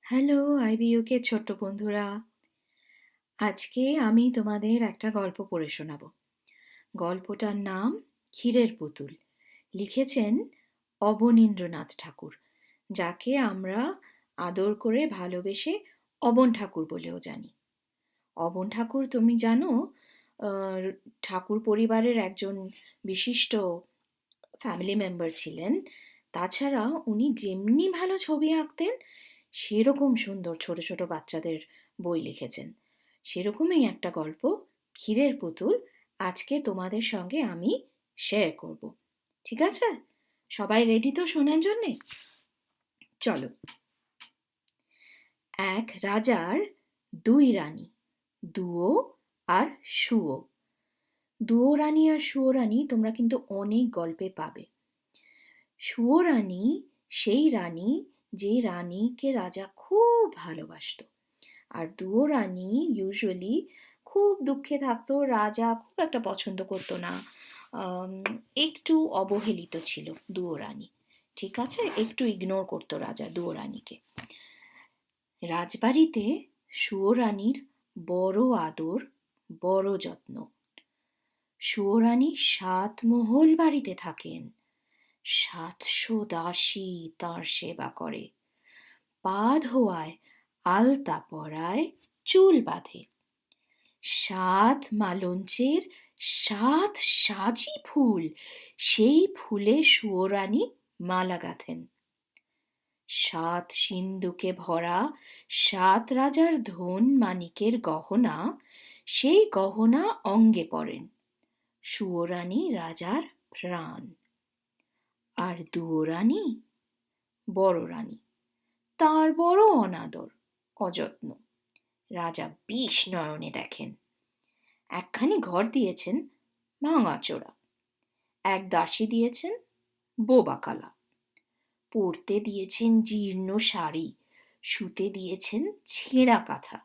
Hello আইবিইউকে ছোট্ট বন্ধুরা, আজকে আমি তোমাদের একটা গল্প পড়ে শোনাবো। গল্পটার নাম ক্ষীরের পুতুল। লিখেছেন অবনীন্দ্রনাথ ঠাকুর, যাকে আমরা আদর করে ভালোবেসে অবন ঠাকুর বলেও জানি। অবন ঠাকুর তুমি জানো, আহ, ঠাকুর পরিবারের একজন বিশিষ্ট ফ্যামিলি মেম্বার ছিলেন। তাছাড়া উনি যেমনি ভালো ছবি আঁকতেন, সেরকম সুন্দর ছোট ছোট বাচ্চাদের বই লিখেছেন। সেরকমই একটা গল্প, ক্ষীরের পুতুল, আজকে তোমাদের সঙ্গে আমি শেয়ার করব। ঠিক আছে? সবাই রেডি তো শোনার জন্যে? চলো। এক রাজার দুই রানী, দুয়ো আর সুয়ো। দুয়ো রানী আর সুয়ো রানী তোমরা কিন্তু অনেক গল্পে পাবে। সুয়ো রানী সেই রানী যে রানীকে রাজা খুব ভালোবাসতো। আর দুয়ো রানী ইউজুয়ালি খুব দুঃখে থাকতো, রাজা খুব একটা পছন্দ করতো না। আম, একটু অবহেলিত ছিল দুয়ো রানী। ঠিক আছে, একটু ইগনোর করতো রাজা দুয়ো রানীকে। রাজবাড়িতে সুয়ো রানীর বড় আদর, বড় যত্ন। সুয়ো রানী 7 মহল বাড়িতে থাকেন। 700 দাসী তাঁর সেবা করে, পা ধোয়ায়, আলতা পরায়, চুল বাঁধে। 7 মালঞ্চের 7 সাজি ফুল, সেই ফুলে সুয়ো রানী মালা গাঁথেন। 7 সিন্দুকে ভরা 7 রাজার ধন মানিকের গহনা, সেই গহনা অঙ্গে পরেন। সুয়ো রানী রাজার প্রাণ। আর দুয়ো রানী, বড় রানী, তার বড় অনাদর, অযত্ন। রাজা বিষ নয়নে দেখেন। একখানি ঘর দিয়েছেন ভাঙাচোরা, এক দাসী দিয়েছেন বোবা কালা, পরতে দিয়েছেন জীর্ণ শাড়ি, শুতে দিয়েছেন ছেঁড়া কাঁথা।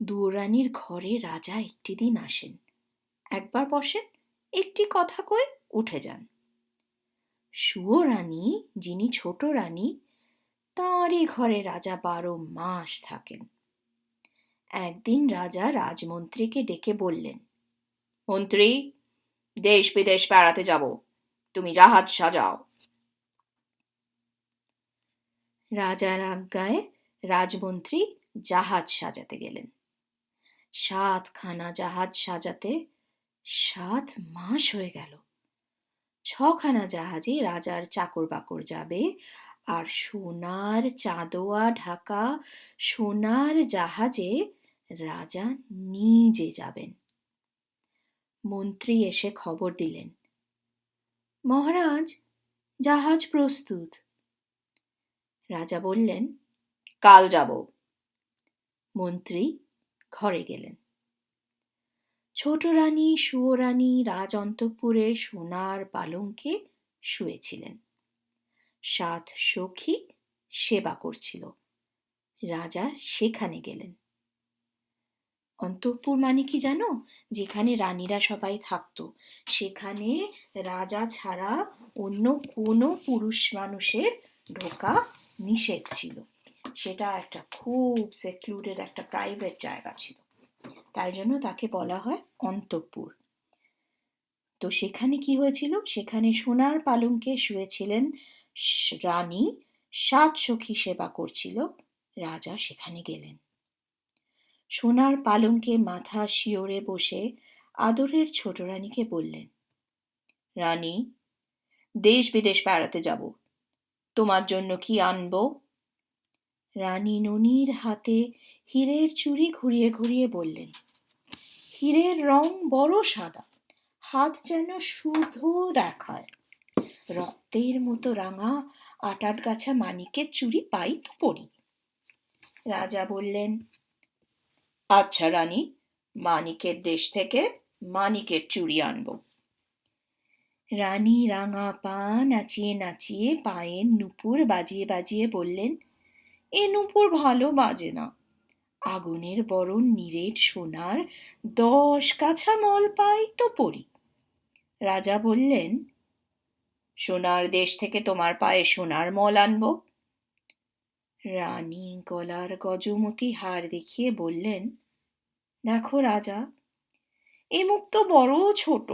দুয়ো রানীর ঘরে রাজা একটি দিন আসেন, একবার বসেন, একটি কথা কয়ে উঠে যান। সুয়ো রানী, যিনি ছোট রানী, তাঁরই ঘরে রাজা 12 মাস থাকেন। একদিন রাজা রাজমন্ত্রীকে ডেকে বললেন, মন্ত্রী, দেশ বিদেশ বেড়াতে যাব, তুমি জাহাজ সাজাও। রাজার আজ্ঞায় রাজমন্ত্রী জাহাজ সাজাতে গেলেন। 7খানা জাহাজ সাজাতে 7 মাস হয়ে গেল। 6খানা জাহাজে রাজার চাকর বাকর যাবে, আর সোনার চাঁদোয়া ঢাকা সোনার জাহাজে রাজা নিজে যাবেন। মন্ত্রী এসে খবর দিলেন, মহারাজ, জাহাজ প্রস্তুত। রাজা বললেন, কাল যাব। মন্ত্রী ঘরে গেলেন। ছোট রানী সুয়ো রানী রাজ অন্তঃপুরে সোনার পালঙ্কে শুয়েছিলেন। 7 সখী সেবা করছিল। রাজা সেখানে গেলেন। অন্তঃপুর মানে কি জানো? যেখানে রানীরা সবাই থাকতো, সেখানে রাজা ছাড়া অন্য কোনো পুরুষ মানুষের ঢোকা নিষেধ ছিল। সেটা একটা খুব সেক্লুডেড, একটা প্রাইভেট জায়গা ছিল, তাই জন্য তাকে বলা হয় অন্তঃপুর। তো সেখানে কি হয়েছিল? সেখানে সোনার পালঙ্কে শুয়েছিলেন রানী, 7 সখী সেবা করছিল। রাজা সেখানে গেলেন। সোনার পালঙ্কে মাথা শিওরে বসে আদরের ছোট রানীকে বললেন, রানী, দেশ বিদেশ বেড়াতে যাব, তোমার জন্য কি আনবো? রানী ননির হাতে হীরের চুড়ি ঘুরিয়ে ঘুরিয়ে বললেন, হীরের রং বড় সাদা, হাত যেন শুধু দেখায়, রক্তের মতো রাঙা 8 গাছা মানিকের চুড়ি পাই তো পরি। রাজা বললেন, আচ্ছা রানী, মানিকের দেশ থেকে মানিকের চুড়ি আনবো। রানী রাঙা পা নাচিয়ে নাচিয়ে পায়ের নূপুর বাজিয়ে বাজিয়ে বললেন, এ নূপুর ভালো বাজে না, আগুনের বরণ নিরেট সোনার 10 গাছা মল পাই তো পরি। রাজা বললেন, সোনার দেশ থেকে তোমার পায়ে সোনার মল আনবো। রানী গলার গজমতি হার দেখিয়ে বললেন, দেখো রাজা, এ মুখ তো বড় ছোট।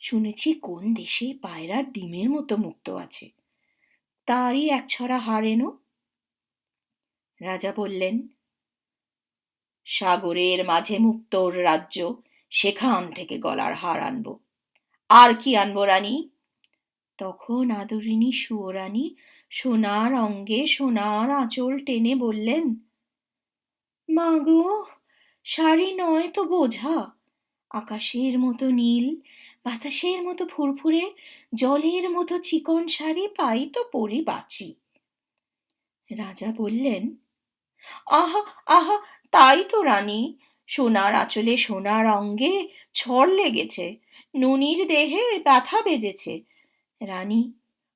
শুনেছি কোন দেশে পায়রার ডিমের মতো মুক্ত আছে, তারই এক ছড়া হার এনো। রাজা বললেন, সাগরের মাঝে মুক্তোর রাজ্য, সেখান থেকে গলার হার আনবো। আর কি আনবো রানী? তখন আদরিনী সুয়োরানী সোনার অঙ্গে সোনার আঁচল টেনে বললেন, মা গো, শাড়ি নয় তো বোঝা, আকাশের মতো নীল, বাতাসের মতো ফুরফুরে, জলের মতো চিকন শাড়ি পাই তো পরি বাঁচি। রাজা বললেন, আহা আহা, তাই তো রানী, সোনার আঁচলে সোনার অঙ্গে ছড় লেগেছে, ননির দেহে ব্যথা বেজেছে। রানী,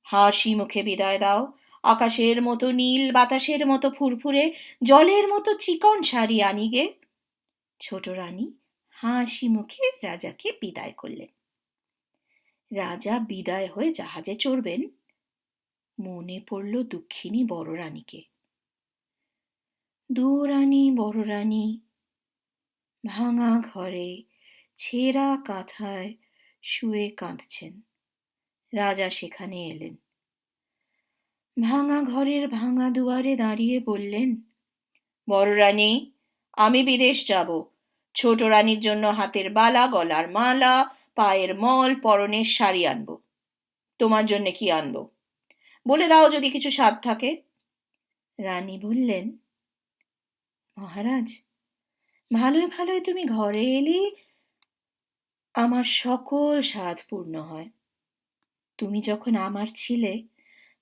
হাসি মুখে বিদায় দাও, আকাশের মতো নীল, বাতাসের মতো ফুরফুরে, জলের মতো চিকন শাড়ি আনিগে। ছোট রানী হাসি মুখে রাজাকে বিদায় করলেন। রাজা বিদায় হয়ে জাহাজে চড়বেন, মনে পড়ল দুঃখিনী বড় রানীকে। দুরানী বড় রানী ভাঙা ঘরে ছেঁড়া কাঁথায় শুয়ে কাঁদছেন। রাজা সেখানে এলেন। ভাঙা ঘরের ভাঙা দুয়ারে দাঁড়িয়ে বললেন, বড় রানী, আমি বিদেশ যাব। ছোট রানীর জন্য হাতের বালা, গলার মালা, পায়ের মল, পরনের শাড়ি আনবো। তোমার জন্য কি আনবো? বলে দাও যদি কিছু স্বাদ থাকে। রানী বললেন, মহারাজ, ভালোই ভালোই তুমি ঘরে এলে আমার সকল স্বাদ পূর্ণ হয়। তুমি যখন আমার ছিলে,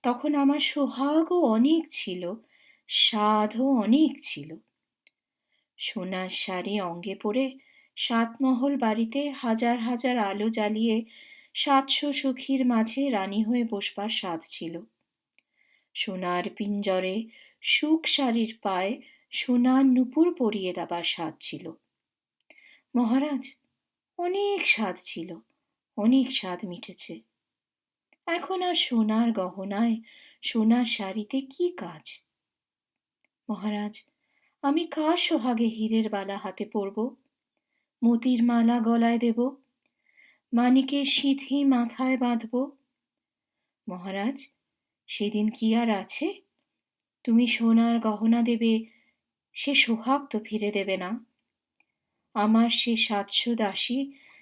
তখন আমার সোহাগও অনেক ছিল, স্বাদও অনেক ছিল। সোনার শাড়ি অঙ্গে পরে সাতমহল বাড়িতে হাজার হাজার আলো জ্বালিয়ে 700 সখীর মাঝে রানী হয়ে বসবার স্বাদ ছিল। সোনার পিঞ্জরে সুখ শাড়ির পায়ে সোনার নূপুর পরিয়ে দেবার স্বাদ ছিল। মহারাজ, অনেক স্বাদ ছিল, অনেক স্বাদ মিটেছে। এখন আর সোনার গহনায়, সোনার শাড়িতে কি কাজ? মহারাজ, আমি কার সোহাগে হীরের বালা হাতে পরব, মতির মালা গলায় দেব, মানিকের সিঁথি মাথায় বাঁধব? মহারাজ, সেদিন কি আর আছে? তুমি সোনার গহনা দেবে, সে সোহাগ তো ফিরে দেবে না। আমার সে 700 দাসী,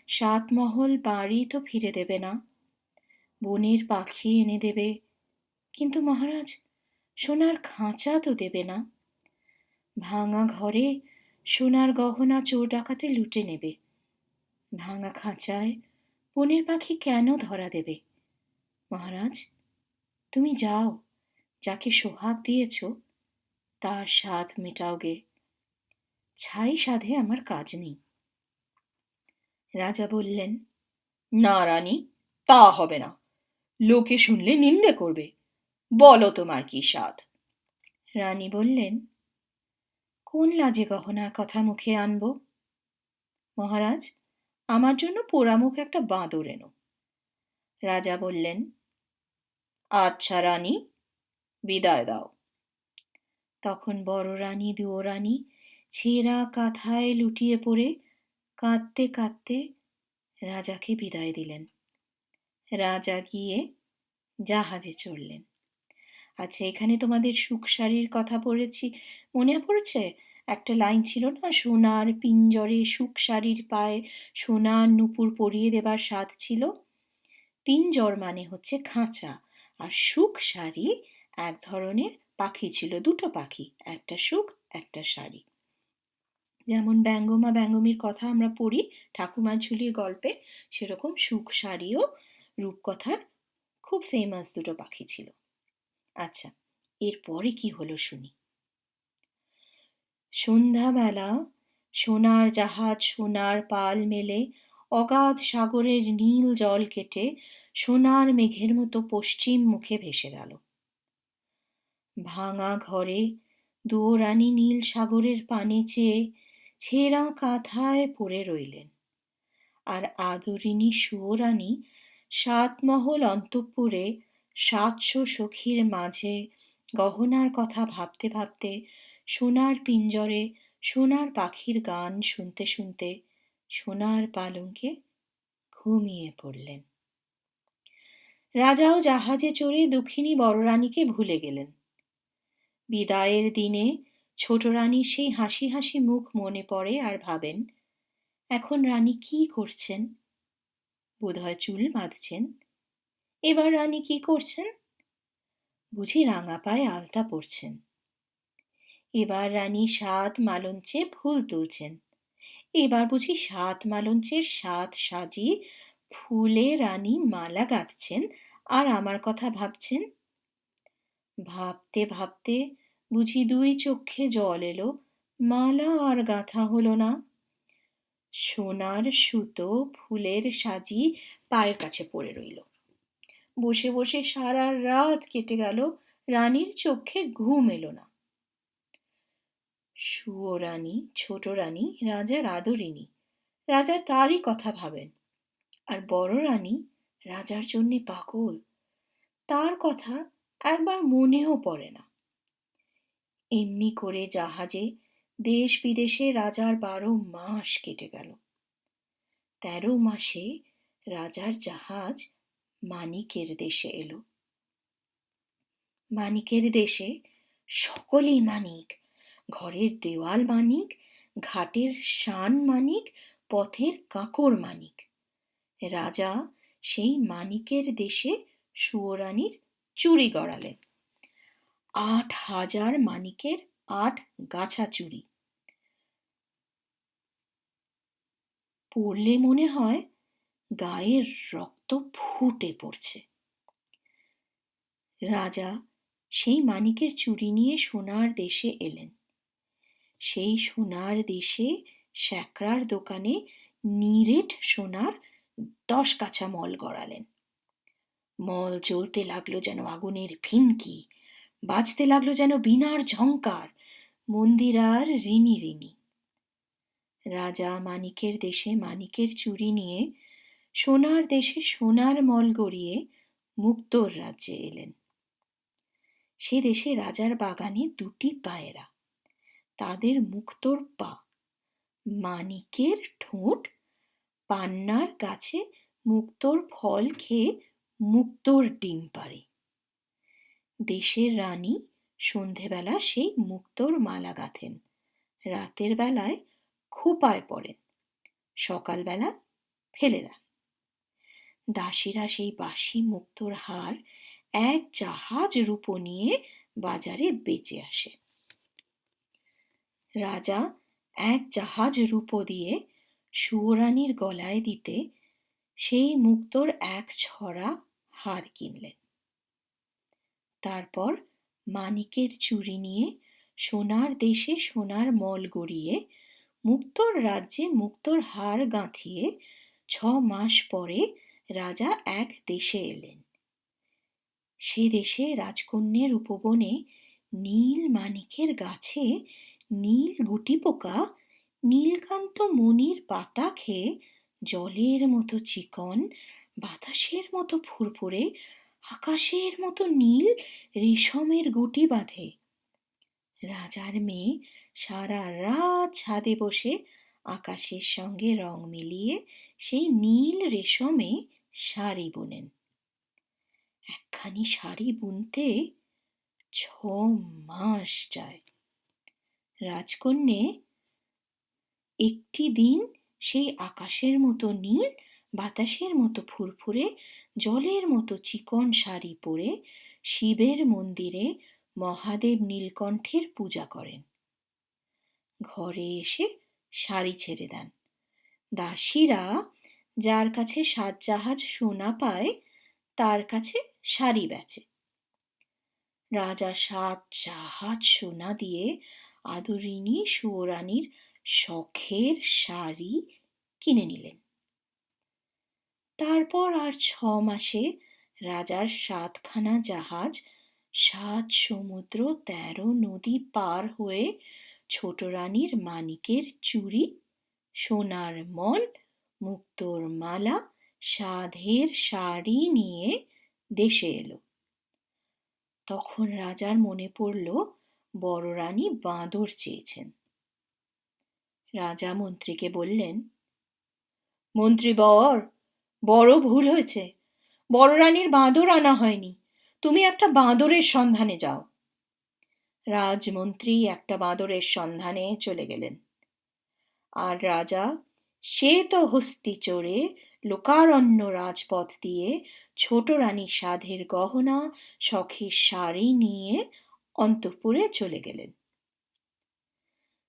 7 মহল বাড়ি তো ফিরে দেবে না। বনের পাখি এনে দেবে, কিন্তু মহারাজ, সোনার খাঁচা তো দেবে না। ভাঙা ঘরে সোনার গহনা চোর ডাকাতে লুটে নেবে, ভাঙা খাঁচায় বনের পাখি কেন ধরা দেবে? মহারাজ, তুমি যাও, যাকে সোহাগ দিয়েছ তার স্বাদ মেটাও গে, ছাই সাধে আমার কাজ নেই। রাজা বললেন, না রানী, তা হবে না, লোকে শুনলে নিন্দে করবে। বলো তোমার কি স্বাদ? রানী বললেন, কোন লাজে গহনার কথা মুখে আনব? মহারাজ, আমার জন্য পোড়ামুখ একটা বাঁদর এনো। রাজা বললেন, আচ্ছা রানী, বিদায় দাও। তখন বড় রানী দুয়োরানী ছেঁড়া কাঁথায় লুটিয়ে পড়ে কাঁদতে কাঁদতে রাজাকে বিদায় দিলেন। রাজা গিয়ে জাহাজে চড়লেন। আচ্ছা, এখানে তোমাদের সুখ শাড়ির কথা পড়েছি, মনে পড়ছে? একটা লাইন ছিল না, সোনার পিঞ্জরে সুখ শাড়ির পায়ে সোনার নূপুর পরিয়ে দেবার স্বাদ ছিল। পিঞ্জর মানে হচ্ছে খাঁচা, আর সুখ শাড়ি এক ধরনের পাখি ছিল, দুটো পাখি, একটা সুখ একটা শাড়ি। যেমন ব্যঙ্গমা ব্যঙ্গমীর কথা আমরা পড়ি ঠাকুমা ঝুলির গল্পে, সেরকম সুখ শাড়িও রূপকথার খুব ফেমাস দুটো পাখি ছিল। আচ্ছা, এরপরে কি হলো শুনি। সন্ধ্যাবেলা সোনার জাহাজ সোনার পাল মেলে অগাধ সাগরের নীল জল কেটে সোনার মেঘের মতো পশ্চিম মুখে ভেসে গেল। ভাঙা ঘরে দুয়োরানী নীল সাগরের পানে চেয়ে ছেঁড়া কাঁথায় পড়ে রইলেন, আর আদরিনী সুয়োরানী 7 মহল অন্তঃপুরে 700 সখীর মাঝে গহনার কথা ভাবতে ভাবতে, সোনার পিঞ্জরে সোনার পাখির গান শুনতে শুনতে সোনার পালঙ্কে ঘুমিয়ে পড়লেন। রাজাও জাহাজে চড়ে দুঃখিনী বড় রানীকে ভুলে গেলেন। বিদায়ের দিনে ছোট রানীর সেই হাসি হাসি মুখ মনে পড়ে আর ভাবেন, এখন রানী কি করছেন? বোধহয় চুল বাঁধছেন। এবার রানী কি করছেন? বুঝি রাঙা পায়ে আলতা পরছেন। এবার রানী ৭ মালঞ্চে ফুল তুলছেন। এবার বুঝি ৭ মালঞ্চের ৭ সাজি ফুলে রানী মালা গাঁথছেন আর আমার কথা ভাবছেন। ভাবতে ভাবতে বুঝি ২ চক্ষে জল এলো, মালা আর গাঁথা হলো না। সোনার সুতো ফুলের সাজি পায়ের কাছে পড়ে রইল। বসে বসে সারা রাত কেটে গেল, রানীর চোখে ঘুম এলো না। সুয়োরানী, ছোট রানী, রাজার আদরিনী, রাজা তারই কথা ভাবেন। আর বড় রানী রাজার জন্যে পাগল, তার কথা একবার মনেও পড়ে না। এমনি করে জাহাজে দেশ বিদেশে রাজার ১২ মাস কেটে গেল। ১৩ মাসে রাজার জাহাজ মানিকের দেশে এলো। মানিকের দেশে সকলেই মানিক, ঘরের দেওয়াল মানিক, ঘাটের শান মানিক, পথের কাঁকর মানিক। রাজা সেই মানিকের দেশে সুয়োরানীর চুড়ি গড়ালেন। ৮,০০০ মানিকের ৮ গাছা চুড়ি। পড়লে মনে হয় গায়ের রক্ত ফুটে পড়ছে। রাজা সেই মানিকের চুড়ি নিয়ে সোনার দেশে এলেন। সেই সোনার দেশে শ্যাকরার দোকানে নিরেট সোনার ১০ কাছা মল গড়ালেন। মল জ্বলতে লাগলো যেন আগুনের ফিনকি, বাজতে লাগলো যেন বীণার ঝংকার, মন্দিরার রিনি রিনি। রাজা মানিকের দেশে মানিকের চুড়ি নিয়ে সোনার দেশে সোনার মল গড়িয়ে মুক্তোর রাজ্যে এলেন। সে দেশে রাজার বাগানে ২টি পায়রা, তাদের মুক্তোর পা, মানিকের ঠোঁট, পান্নার গাছে মুক্তোর ফল খেয়ে মুক্তোর ডিম পাড়ে। দেশের রানী সন্ধেবেলা সেই মুক্তোর মালা গাঁথেন, রাতের বেলায় খোঁপায় পড়েন, সকালবেলা ফেলে দেন। দাসীরা সেই বাসি মুক্তোর হার ১ জাহাজ রূপো নিয়ে বাজারে বেচে আসে। রাজা ১ জাহাজ রূপো দিয়ে সুয়োরানীর গলায় দিতে সেই মুক্তোর ১ ছড়া হার কিনলেন। তারপর মানিকের চুড়ি নিয়ে সোনার দেশে সোনার মল গড়িয়ে মুক্তোর রাজ্যে মুক্তোর হার গাঁথিয়ে ৬ মাস পরে রাজা এক দেশে এলেন। সে দেশে রাজকন্যের উপবনে নীল মানিকের গাছে নীল গুটিপোকা নীলকান্ত মণির পাতা খেয়ে জলের মতো চিকন, বাতাসের মতো ফুরফুরে, আকাশের মতো নীল রেশমের গুটি বাঁধে। রাজার মেয়ে সারা রাত ছাদে বসে আকাশের সঙ্গে রং মিলিয়ে সেই নীল রেশমে শাড়ি বুনেন। একখানি শাড়ি বুনতে ৬ মাস যায়। রাজকন্যে একটি দিন সেই আকাশের মতো নীল, বাতাসের মতো ফুরফুরে, জলের মতো চিকন শাড়ি পরে শিবের মন্দিরে মহাদেব নীলকণ্ঠের পূজা করেন। ঘরে এসে শাড়ি ছেড়ে দেন। দাসীরা যার কাছে ৭ জাহাজ সোনা পায় তার কাছে শাড়ি বেচে। রাজা ৭ জাহাজ সোনা দিয়ে আদরিনী সুয়োরানীর শখের শাড়ি কিনে নিলেন। তারপর আর ৬ মাসে রাজার ৭খানা জাহাজ ৭ সমুদ্র ১৩ নদী পার হয়ে ছোট রানীর মানিকের চুড়ি, সোনার মল, মুক্তোর মালা, সাধের শাড়ি নিয়ে দেশে এলো। তখন রাজার মনে পড়ল বড় রানী বাঁদর চেয়েছেন। রাজা মন্ত্রীকে বললেন, মন্ত্রীবর, বড় ভুল হয়েছে, বড় রানীর বাঁদর আনা হয়নি, তুমি একটা বাঁদরের সন্ধানে যাও। রাজমন্ত্রী একটা বাঁদরের সন্ধানে চলে গেলেন। আর রাজা শ্বেতহস্তি চড়ে লোকারণ্য রাজপথ দিয়ে ছোট রানীর সাধের গহনা, শখের শাড়ি নিয়ে অন্তঃপুরে চলে গেলেন।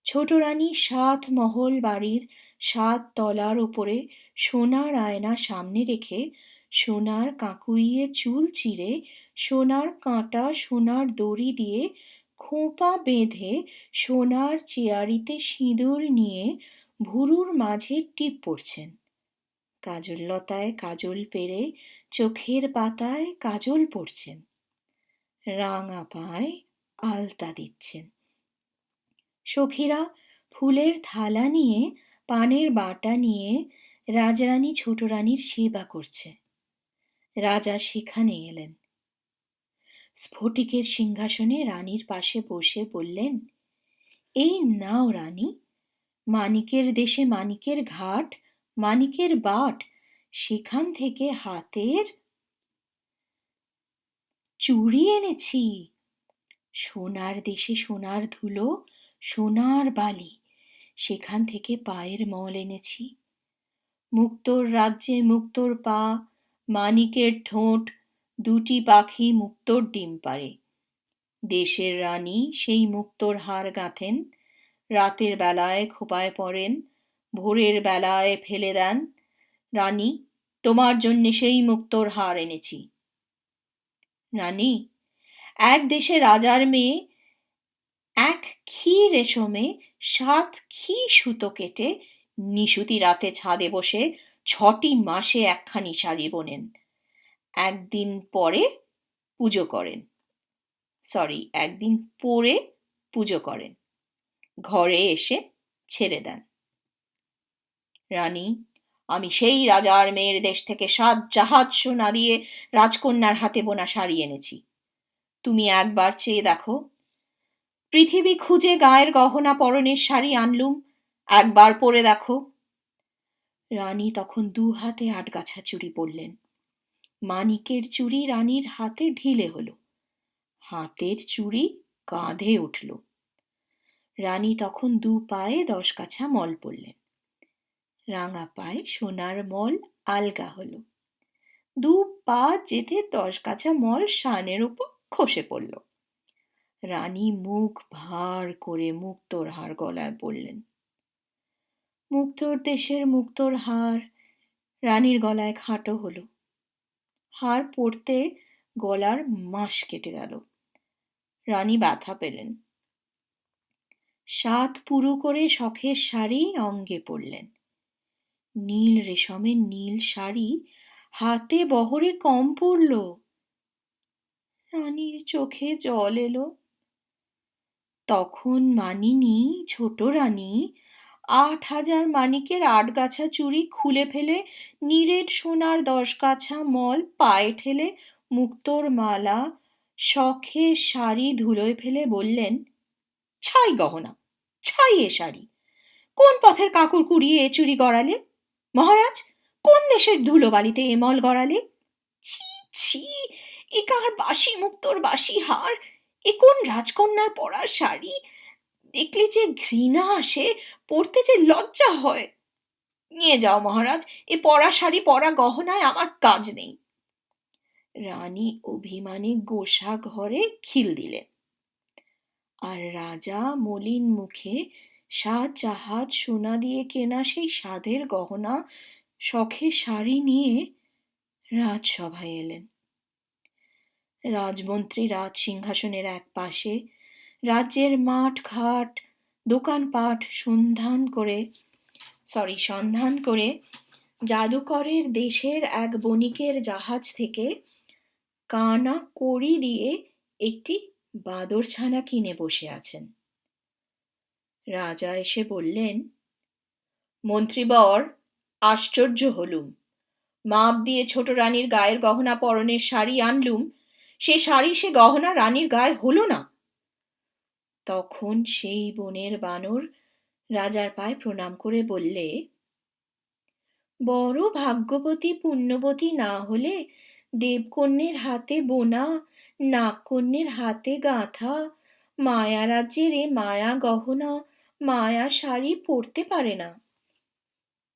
ছোট রানী 7 মহল বাড়ির 7 তলার ওপরে সোনার আয়না সামনে রেখে সোনার কাঁকুইয়ে চুল চিরে সোনার কাঁটা সোনার দড়ি দিয়ে খোঁপা বেঁধে সোনার চেয়ারিতে সিঁদুর নিয়ে ভুরুর মাঝে টিপ পড়ছেন। কাজল লতায় কাজল পেরে চোখের পাতায় কাজল পড়ছেন। রাঙা পায় আলতা দিচ্ছেন। সখীরা ফুলের থালা নিয়ে পানের বাটা নিয়ে রাজরানী ছোট রানীর সেবা করছে। রাজা সেখানে এলেন। স্ফটিকের সিংহাসনে রানীর পাশে বসে বললেন, এই নাও রানী, মানিকের দেশে মানিকের ঘাট, মানিকের বাট, সেখান থেকে হাতের চুড়ি এনেছি। সোনার দেশে সোনার ধুলো, সোনার বালি, সেখান থেকে পায়ের মল এনেছি। মুক্তোর রাজ্যে মুক্তোর পা, মানিকের ঠোঁট, 2টি পাখি মুক্তোর ডিম পাড়ে। দেশের রানী সেই মুক্তোর হার গাঁথেন, রাতের বেলায় খোপায় পরেন, ভোরের বেলায় ফেলে দেন। রানী, তোমার জন্যে সেই মুক্তোর হার এনেছি। রানী, এক দেশে রাজার মেয়ে 1 খি রেশমে 7 খি সুতো কেটে নিশুতি রাতে ছাদে বসে 6টি মাসে একখানি শাড়ি বোনেন। একদিন পরে পুজো করেন, ঘরে এসে ছেড়ে দেন। রানী, আমি সেই রাজার মেয়ের দেশ থেকে 7 জাহাজ সোনা দিয়ে রাজকন্যার হাতে বোনা শাড়ি এনেছি। তুমি একবার চেয়ে দেখো। পৃথিবী খুঁজে গায়ের গহনা পরনের শাড়ি আনলুম, একবার পরে দেখো। রানী তখন 2 হাতে 8 গাছা চুড়ি পরলেন। মানিকের চুড়ি রানীর হাতে ঢিলে হলো, হাতের চুড়ি কাঁধে উঠল। রানী তখন 2 পায়ে 10 গাছা মল পরলেন। রাঙা পায়ে সোনার মল আলগা হলো। 2 পা যেতে 10 গাছা মল শানের উপর খসে পড়ল। রানী মুখ ভার করে মুক্তোর হার গলায় পরলেন। মুক্তোর দেশের মুক্তোর হার রানীর গলায় খাটো হলো। হার পরতে গলার মাস কেটে গেল। রানী ব্যথা পেলেন। 7 পুরু করে শখের শাড়ি অঙ্গে পরলেন। নীল রেশমের নীল শাড়ি হাতে বহরে কম পড়ল। রানীর চোখে জল এলো। তখন মানিনী ছোট রানী 8000 মানিকের 8 গাছা চুড়ি খুলে ফেলে নিরেট সোনার 10 গাছা মল পায়ে ঠেলে মুক্তোর মালা শখের শাড়ি ধুলোয় ফেলে বললেন, ছাই গহনা, ছাই এ শাড়ি, কোন পথের কাকুর কুড়িয়ে এ চুড়ি গড়ালে? মহারাজ, কোন দেশের ধুলোবালিতে এ মল গড়ালে? ছি ছি, এ কার বাসি মুক্তোর বাসি হার, এ কোন রাজকন্যার পরা শাড়ি, দেখলে যে ঘৃণা আসে, পরতে যে লজ্জা হয়। নিয়ে যাও মহারাজ, এ পরা শাড়ি পরা গহনায় আমার কাজ নেই। রানী অভিমানে গোসা ঘরে খিল দিলেন। আর রাজা মলিন মুখে 7 জাহাজ সোনা দিয়ে কেনা সেই সাধের গহনা শখের শাড়ি নিয়ে রাজসভায় এলেন। রাজমন্ত্রী রাজ সিংহাসনের এক পাশে, রাজ্যের মাঠ ঘাট দোকানপাট সন্ধান করে জাদুকরের দেশের এক বণিকের জাহাজ থেকে কানা কড়ি দিয়ে একটি বাঁদরছানা কিনে বসে আছেন। রাজা এসে বললেন, মন্ত্রীবর, আশ্চর্য হলুম। মাপ দিয়ে ছোট রানীর গায়ের গহনা পরনের শাড়ি আনলুম, সে শাড়ি সে গহনা রানীর গায়ে হলো না। তখন সেই বনের বানর রাজার পায়ে প্রণাম করে বললে, বড় ভাগ্যবতী পুণ্যবতী না হলে দেবকন্যের হাতে বোনা, নাগকন্যের হাতে গাঁথা মায়া রাজ্যের এ মায়া গহনা, মায়া শাড়ি পরতে পারে না।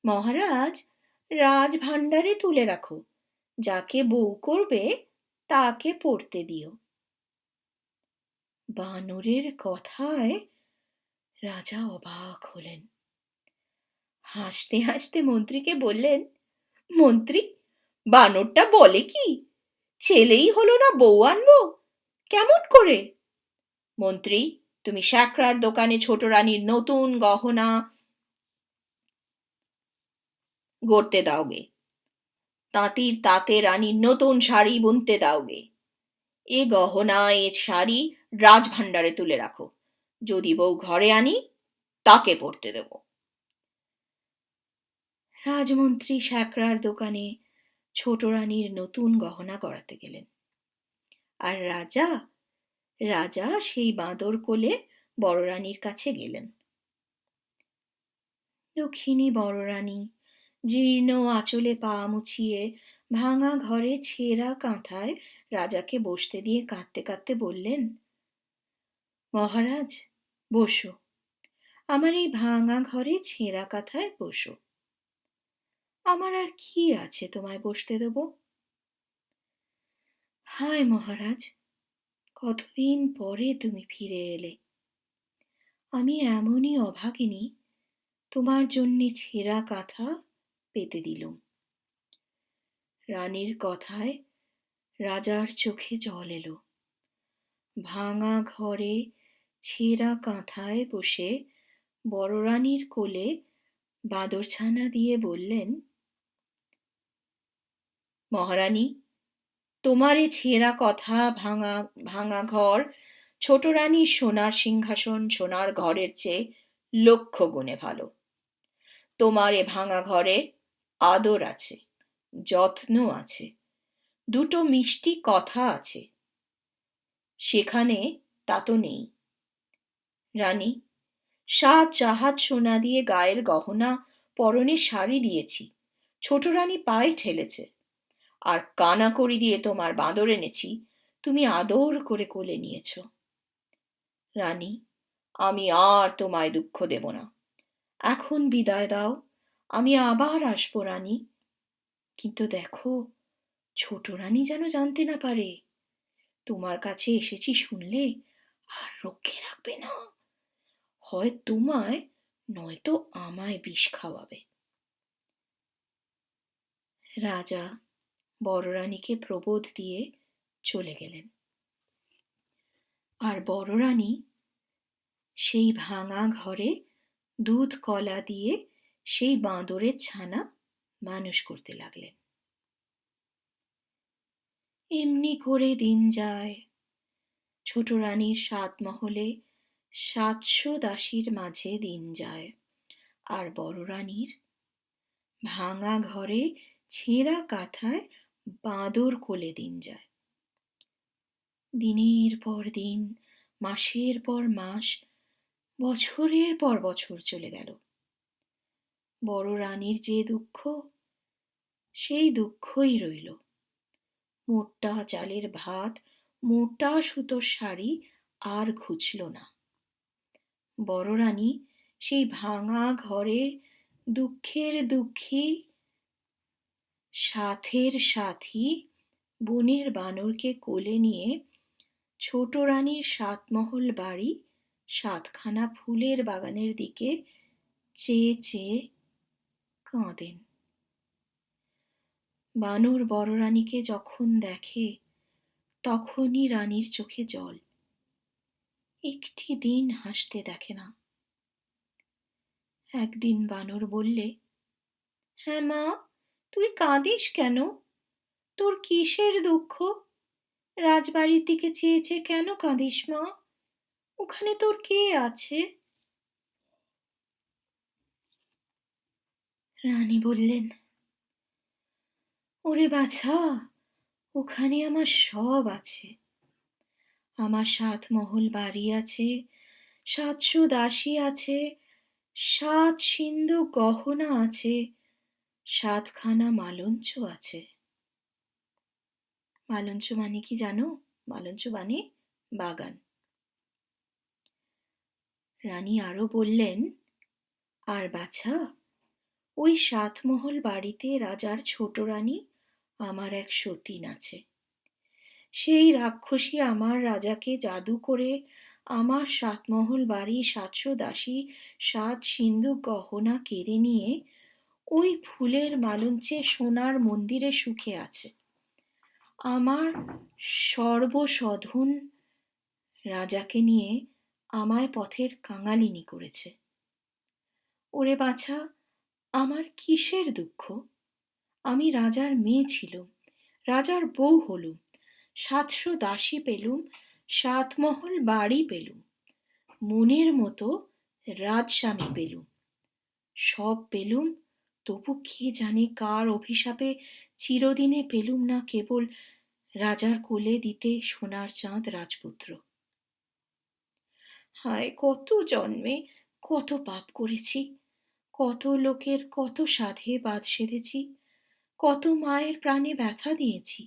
মহারাজ, রাজভাণ্ডারে তুলে রাখো, যাকে বউ করবে তাকে পড়তে দিও। বানরের কথায় রাজা অবাক হলেন। হাসতে হাসতে মন্ত্রীকে বললেন, মন্ত্রী, বানরটা বলে কি? ছেলেই হলো না, বউ আনবো কেমন করে? মন্ত্রী, তুমি শ্যাকরার দোকানে ছোট রানীর নতুন গহনা গড়তে দাওগে, তাঁতির তাঁতে রানীর নতুন শাড়ি বুনতে দাওগে। এ গহনা এ শাড়ি রাজভাণ্ডারে তুলে রাখো, যদি বউ ঘরে আনি তাকে পড়তে দেব। রাজমন্ত্রী শ্যাকরার দোকানে ছোট রানীর নতুন গহনা গড়াতে গেলেন। আর রাজা রাজা সেই বাঁদর কোলে বড় রানীর কাছে গেলেন। দক্ষিণী বড় রানী জীর্ণ আঁচলে পা মুছিয়ে ভাঙা ঘরে ছেঁড়া কাঁথায় রাজাকে বসতে দিয়ে কাঁদতে কাঁদতে বললেন, মহারাজ, বসো, আমার এই ভাঙা ঘরে ছেঁড়া কাঁথায় বসো। আমার আর কি আছে তোমায় বসতে দেব? হায় মহারাজ, কতদিন পরে তুমি ফিরে এলে। আমি এমনই অভাগিনী, তোমার জন্যে ছেঁড়া কাঁথা পেতে দিলুম। রানীর কথায় রাজার চোখে জল এলো। ভাঙা ঘরে ছেঁড়া কাঁথায় বসে বড় রানীর কোলে বাঁদরছানা দিয়ে বললেন, মহারানী, তোমার এ ছেঁড়া কথা, ভাঙা ভাঙা ঘর ছোট রানীর সোনার সিংহাসন সোনার ঘরের চেয়ে লক্ষ গুণে ভালো। তোমার এ ভাঙা ঘরে আদর আছে, যত্ন আছে, দুটো মিষ্টি কথা আছে, সেখানে তা তো নেই। রানী, 7 জাহাজ সোনা দিয়ে গায়ের গহনা, পরনে শাড়ি দিয়েছি, ছোট রানী পায়ে ঠেলেছে। আর কানাকড়ি দিয়ে তোমার বাঁদর এনেছি, তুমি আদর করে কোলে নিয়েছ। রানী, আমি আর তোমায় দুঃখ দেব না, এখন বিদায় দাও, আমি আবার আসবো রানী। কিন্তু দেখো, ছোট রানী যেন জানতে না পারে। তোমার কাছে এসেছি শুনলে আর রক্ষে রাখবে না, হয় তোমায় নয়তো আমায় বিষ খাওয়াবে। রাজা বড় রানীকে প্রবোধ দিয়ে চলে গেলেন। আর বড় রানী সেই ভাঙা ঘরে দুধ কলা দিয়ে সেই বাঁদরের ছানা মানুষ করতে লাগলেন। এমনি করে দিন যায়। ছোট রানীর 7 মহলে 700 দাসীর মাঝে দিন যায়। আর বড় রানীর ভাঙা ঘরে ছেঁড়া কাঁথায় বাঁদর কোলে দিন যায়। দিনের পর দিন, মাসের পর মাস, বছরের পর বছর চলে গেল। বড় রানীর যে দুঃখ, সেই দুঃখই রইল। মোটা চালের ভাত, মোটা সুতোর শাড়ি আর ঘুচল না। বড় রানী সেই ভাঙা ঘরে দুঃখের দুঃখী, সাথের সাথী বনের বানরকে কোলে নিয়ে ছোট রানীর 7 মহল বাড়ি, 7খানা ফুলের বাগানের দিকে চেয়ে চেয়ে কাঁদেন। বানর বড় রানীকে যখন দেখে, তখনই রানীর চোখে জল। একটি দিন হাসতে দেখে না। একদিন বানর বললে, হ্যাঁ মা, তুই কাঁদিস কেন? তোর কিসের দুঃখ? রাজবাড়ির দিকে চেয়ে চেয়ে কেন কাঁদিস মা? ওখানে তোর কে আছে? রানী বললেন, ওরে বাছা, ওখানে আমার সব আছে। আমার 7 মহল বাড়ি আছে, 700 দাসী আছে, 7 সিন্ধু গহনা আছে, 7খানা মালঞ্চ আছে। মালঞ্চ মানে কি জানো? মালঞ্চ মানে বাগান। রানী আরো বললেন, আর বাছা, ওই 7 মহল বাড়িতে রাজার ছোট রানী আমার এক সতীন আছে। সেই রাক্ষসী আমার রাজাকে জাদু করে আমার 7 মহল বাড়ি, 700 দাসী, 7 সিন্ধু গহনা কেড়ে নিয়ে ওই ফুলের মালঞ্চে সোনার মন্দিরে সুখে আছে। আমার সর্বসধন রাজাকে নিয়ে আমায় পথের কাঙালিনী করেছে। ওরে বাছা, আমার কিসের দুঃখ? আমি রাজার মেয়ে ছিলুম, রাজার বউ হলুম, 700 দাসী পেলুম, 7 মহল বাড়ি পেলুম, মনের মতো রাজস্বামী পেলুম, সব পেলুম, তবু কে জানে কার অভিশাপে চিরদিনে পেলুম না কেবল রাজার কোলে দিতে সোনার চাঁদ রাজপুত্র। হায়, কত জন্মে কত পাপ করেছি, কত লোকের কত সাধে বাদ সেধেছি, কত মায়ের প্রাণে ব্যথা দিয়েছি।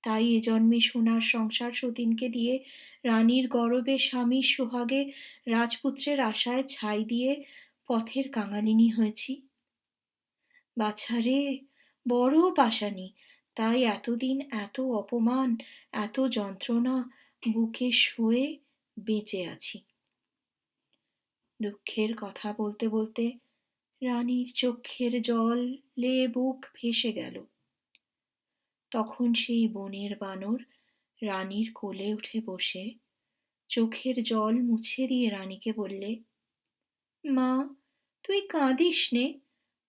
তাই এ জন্মে সোনার সংসার সতীনকে দিয়ে রানীর গরবে স্বামীর সোহাগে রাজপুত্রের আশায় ছাই দিয়ে পথের কাঙালিনী হয়েছি। বাছারে, বড় পাষাণী, তাই এতদিন এত অপমান, এত যন্ত্রণা বুকে সয়ে বেঁচে আছি। দুঃখের কথা বলতে বলতে রানীর চোখের জলে বুক ভেসে গেল। তখন সেই বনের বানর রানীর কোলে উঠে বসে চোখের জল মুছে দিয়ে রানীকে বললে, মা, তুই কাঁদিস নে,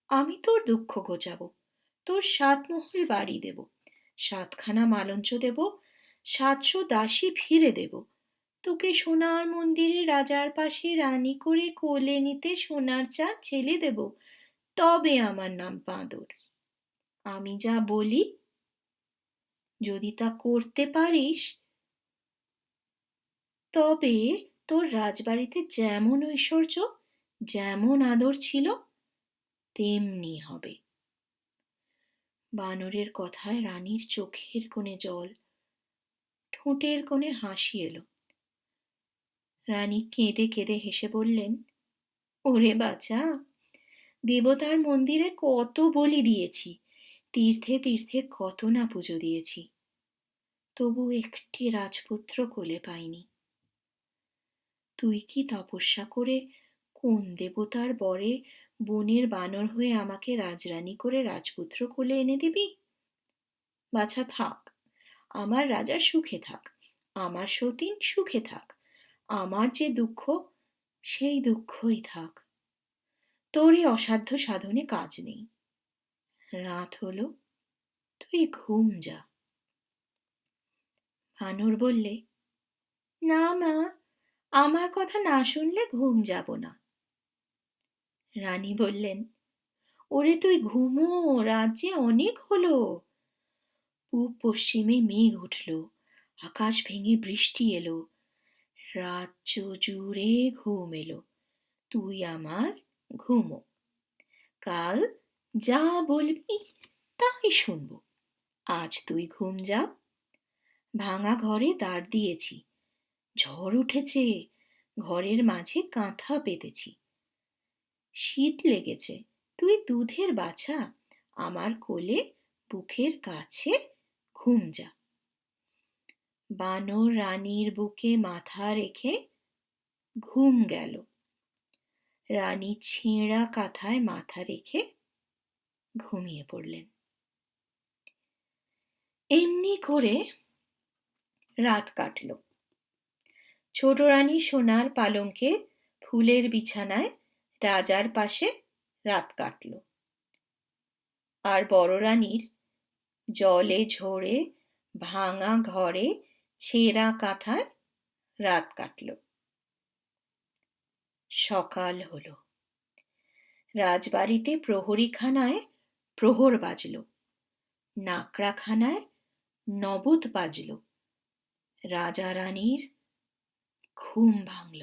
আমি তোর দুঃখ ঘোচাবো। তোর 7 মহল বাড়ি দেব, 7খানা মালঞ্চ দেব, 700 দাসী ফিরে দেব, তোকে সোনার মন্দিরে রাজার পাশে রানী করে কোলে নিতে সোনার চাঁদ ছেলে দেব, তবে আমার নাম বাঁদর। আমি যা বলি যদি তা করতে পারিস, তবে তোর রাজবাড়িতে যেমন ঐশ্বর্য, যেমন আদর ছিল, তেমনি হবে। বানরের কথায় রানীর চোখের কোণে জল, ঠোঁটের কোণে হাসি এলো। রানী কেঁদে কেঁদে হেসে বললেন, ওরে বাছা, দেবতার মন্দিরে কত বলি দিয়েছি, তীর্থে তীর্থে কত না পুজো দিয়েছি, তবু একটি রাজপুত্র কোলে পাইনি। তুই কি তপস্যা করে কোন দেবতার বরে বনের বানর হয়ে আমাকে রাজরানী করে রাজপুত্র কোলে এনে দিবি? বাছা থাক, আমার রাজা সুখে থাক, আমার সতীন সুখে থাক, আমার যে দুঃখ সেই দুঃখই থাক, তোর এই অসাধ্য সাধনে কাজ নেই। রাত হলো, তুই ঘুম যা। বানর বললে, না মা, আমার কথা না শুনলে ঘুম যাব না। রানী বললেন, ওরে তুই ঘুমো, রাত যে অনেক হলো। পূব পশ্চিমে মেঘ উঠল, আকাশ ভেঙে বৃষ্টি এলো, রাজ্য জুড়ে ঘুম এলো, তুই আমার ঘুমো। কাল যা বলবি তাই শুনবো। আজ তুই ঘুম যা। ভাঙা ঘরে দাঁড় দিয়েছি, ঝড় উঠেছে, ঘরের মাঝে কাঁথা পেতেছি। শীত লেগেছে, তুই দুধের বাছা, আমার কোলে বুকের কাছে ঘুম যা। বানর রানীর বুকে মাথা রেখে ঘুম গেল। রানী ছেঁড়া কাঁথায় মাথা রেখে ঘুমিয়ে পড়লেন। এমনি করে রাত কাটল। ছোট রানী সোনার পালঙ্কে ফুলের বিছানায় রাজার পাশে রাত কাটল। আর বড় রানীর জলে ঝরে ভাঙা ঘরে ছেঁড়া কাঁথায় রাত কাটল। সকাল হলো। রাজবাড়িতে প্রহরীখানায় প্রহর বাজল, নাকড়াখানায় নবদ বাজল। রাজা রানীর ঘুম ভাঙল।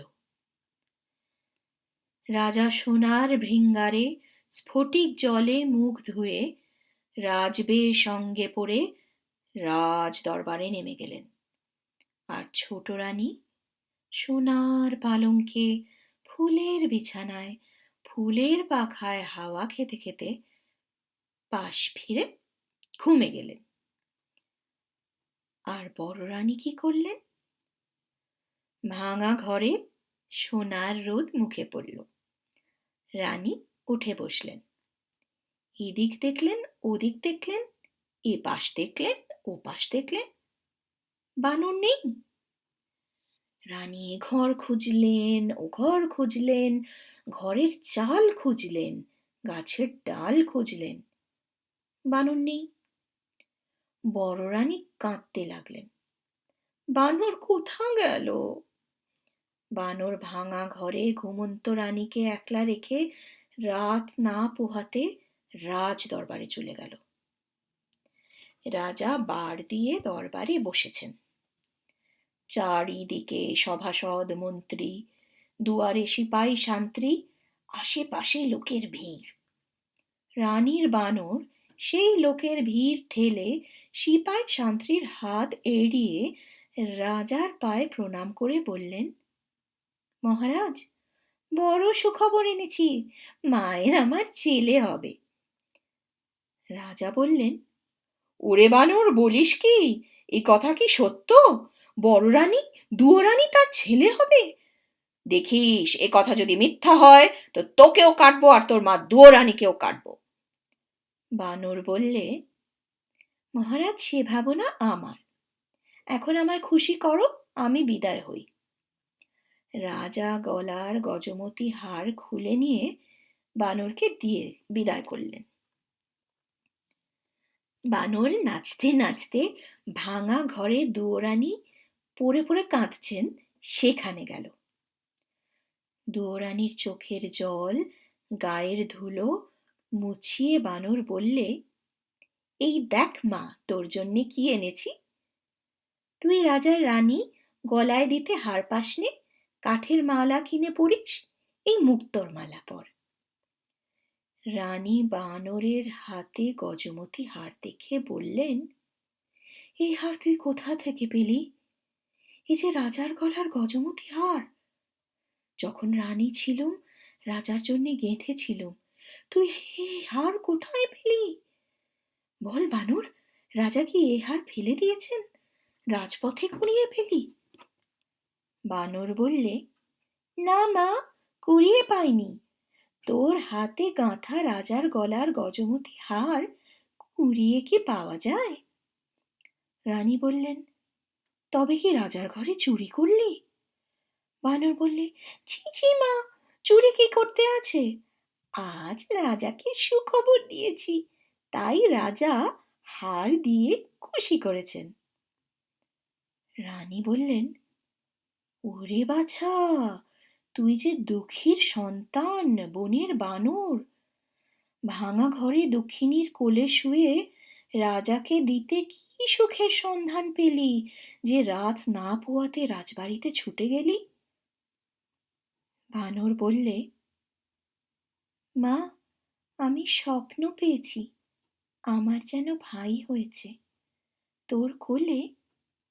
রাজা সোনার ভৃঙ্গারে স্ফটিক জলে মুখ ধুয়ে রাজবেশ সঙ্গে পরে রাজ দরবারে নেমে গেলেন। আর ছোট রানী সোনার পালঙ্কে, ফুলের বিছানায়, ফুলের পাখায় হাওয়া খেতে খেতে পাশ ফিরে ঘুমে গেলেন। আর বড় রানী কি করলেন? ভাঙা ঘরে সোনার রোদ মুখে পড়ল। রানী উঠে বসলেন। এদিক দেখলেন, ওদিক দেখলেন, এ পাশ দেখলেন, ও পাশ দেখলেন, বানর নেই। রানী এ ঘর খুঁজলেন, ও ঘর খুঁজলেন, ঘরের চাল খুঁজলেন, গাছের ডাল খুঁজলেন, বানর নেই। বড় রানী কাঁদতে লাগলেন। বানর কোথা গেল? বানর ভাঙা ঘরে ঘুমন্ত রানীকে একলা রেখে রাত না পোহাতে রাজ দরবারে চলে গেল। রাজা বার দিয়ে দরবারে বসেছেন। চারিদিকে সভাসদ মন্ত্রী, দুয়ারে সিপাই শান্ত্রী, আশেপাশে লোকের ভিড়। রানীর বানর সেই লোকের ভিড় ঠেলে সিপাই শান্ত্রীর হাত এড়িয়ে রাজার পায়ে প্রণাম করে বললেন, মহারাজ, বড় সুখবর এনেছি, মায়ের আমার ছেলে হবে। রাজা বললেন, ওরে বানর, বলিস কি? এই কথা কি সত্য? বড় রানী, দুয়োরানী তার ছেলে হবে? দেখিস, এ কথা যদি মিথ্যা হয় তো তোকেও কাটবো, আর তোর মা দুয়োরানীকেও কাটবো। বানর বললে, মহারাজ, সে ভাবনা আমার। এখন আমায় খুশি করো, আমি বিদায় হই। রাজা গলার গজমতি হার খুলে নিয়ে বানরকে দিয়ে বিদায় করলেন। বানর নাচতে নাচতে ভাঙা ঘরে দুয়োরানী পড়ে পড়ে কাঁদছেন সেখানে গেল। দুয়োরানীর চোখের জল, গায়ের ধুলো মুছিয়ে বানর বললে, এই দেখ মা, তোর জন্যে কি এনেছি। তুই রাজার রানী, গলায় দিতে হার পাসনে, কাঠের মালা কিনে পরিস, এই মুক্তোর মালা পর। রানী বানরের হাতে গজমতি হার দেখে বললেন, এই হার তুই কোথা থেকে পেলি? এই যে রাজার গলার গজমতি হার। যখন রানী ছিলুম, রাজার জন্যে গেঁথেছিলুম। তুই এই হার কোথায় পেলি? বল বানর, রাজা কি এ হার ফেলে দিয়েছেন? রাজপথে কুড়িয়ে ফেলি? বানর বললে, না মা, কুড়িয়ে পাইনি। তোর হাতে গাঁথা রাজার গলার গজমতি হার কুড়িয়ে কি পাওয়া যায়? রানী বললেন, তবে কি রাজার ঘরে চুরি করলি? বানর বললে, ছি ছি মা, চুরি কি করতে আছে? আজ রাজাকে সুখবর দিয়েছি, তাই রাজা হার দিয়ে খুশি করেছেন। রানী বললেন, ওরে বাছা, তুই যে দুঃখীর সন্তান, বনের বানর, ভাঙা ঘরে দক্ষিণীর কোলে শুয়ে রাজাকে দিতে কি সুখের সন্ধান পেলি যে রাত না পোয়াতে রাজবাড়িতে ছুটে গেলি? বানর বললে, মা, আমি স্বপ্ন পেয়েছি, আমার যেন ভাই হয়েছে, তোর কোলে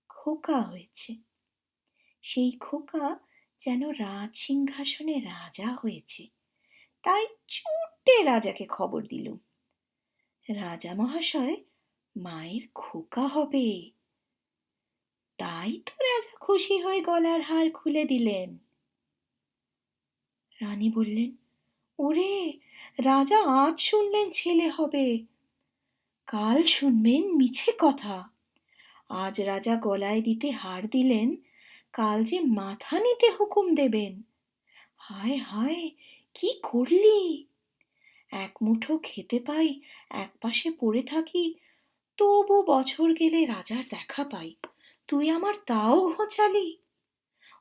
খোকা হয়েছে। সেই খোকা যেন রাজ সিংহাসনে রাজা হয়েছে, তাই ছুটে রাজাকে খবর দিলুম, রাজা মহাশয় মায়ের খোকা হবে। তাই তো রাজা খুশি হয়ে গলার হার খুলে দিলেন। রানী বললেন, ওরে, রাজা আজ শুনলেন ছেলে হবে, কাল শুনবেন মিছে কথা। আজ রাজা গলায় দিতে হার দিলেন, কাল যে মাথা নিতে হুকুম দেবেন। হায় হায়, কি করলি? এক মুঠো খেতে পাই, এক পাশে পড়ে থাকি, তবু বছর গেলে রাজার দেখা পাই, তুই আমার তাও ঘোচালি।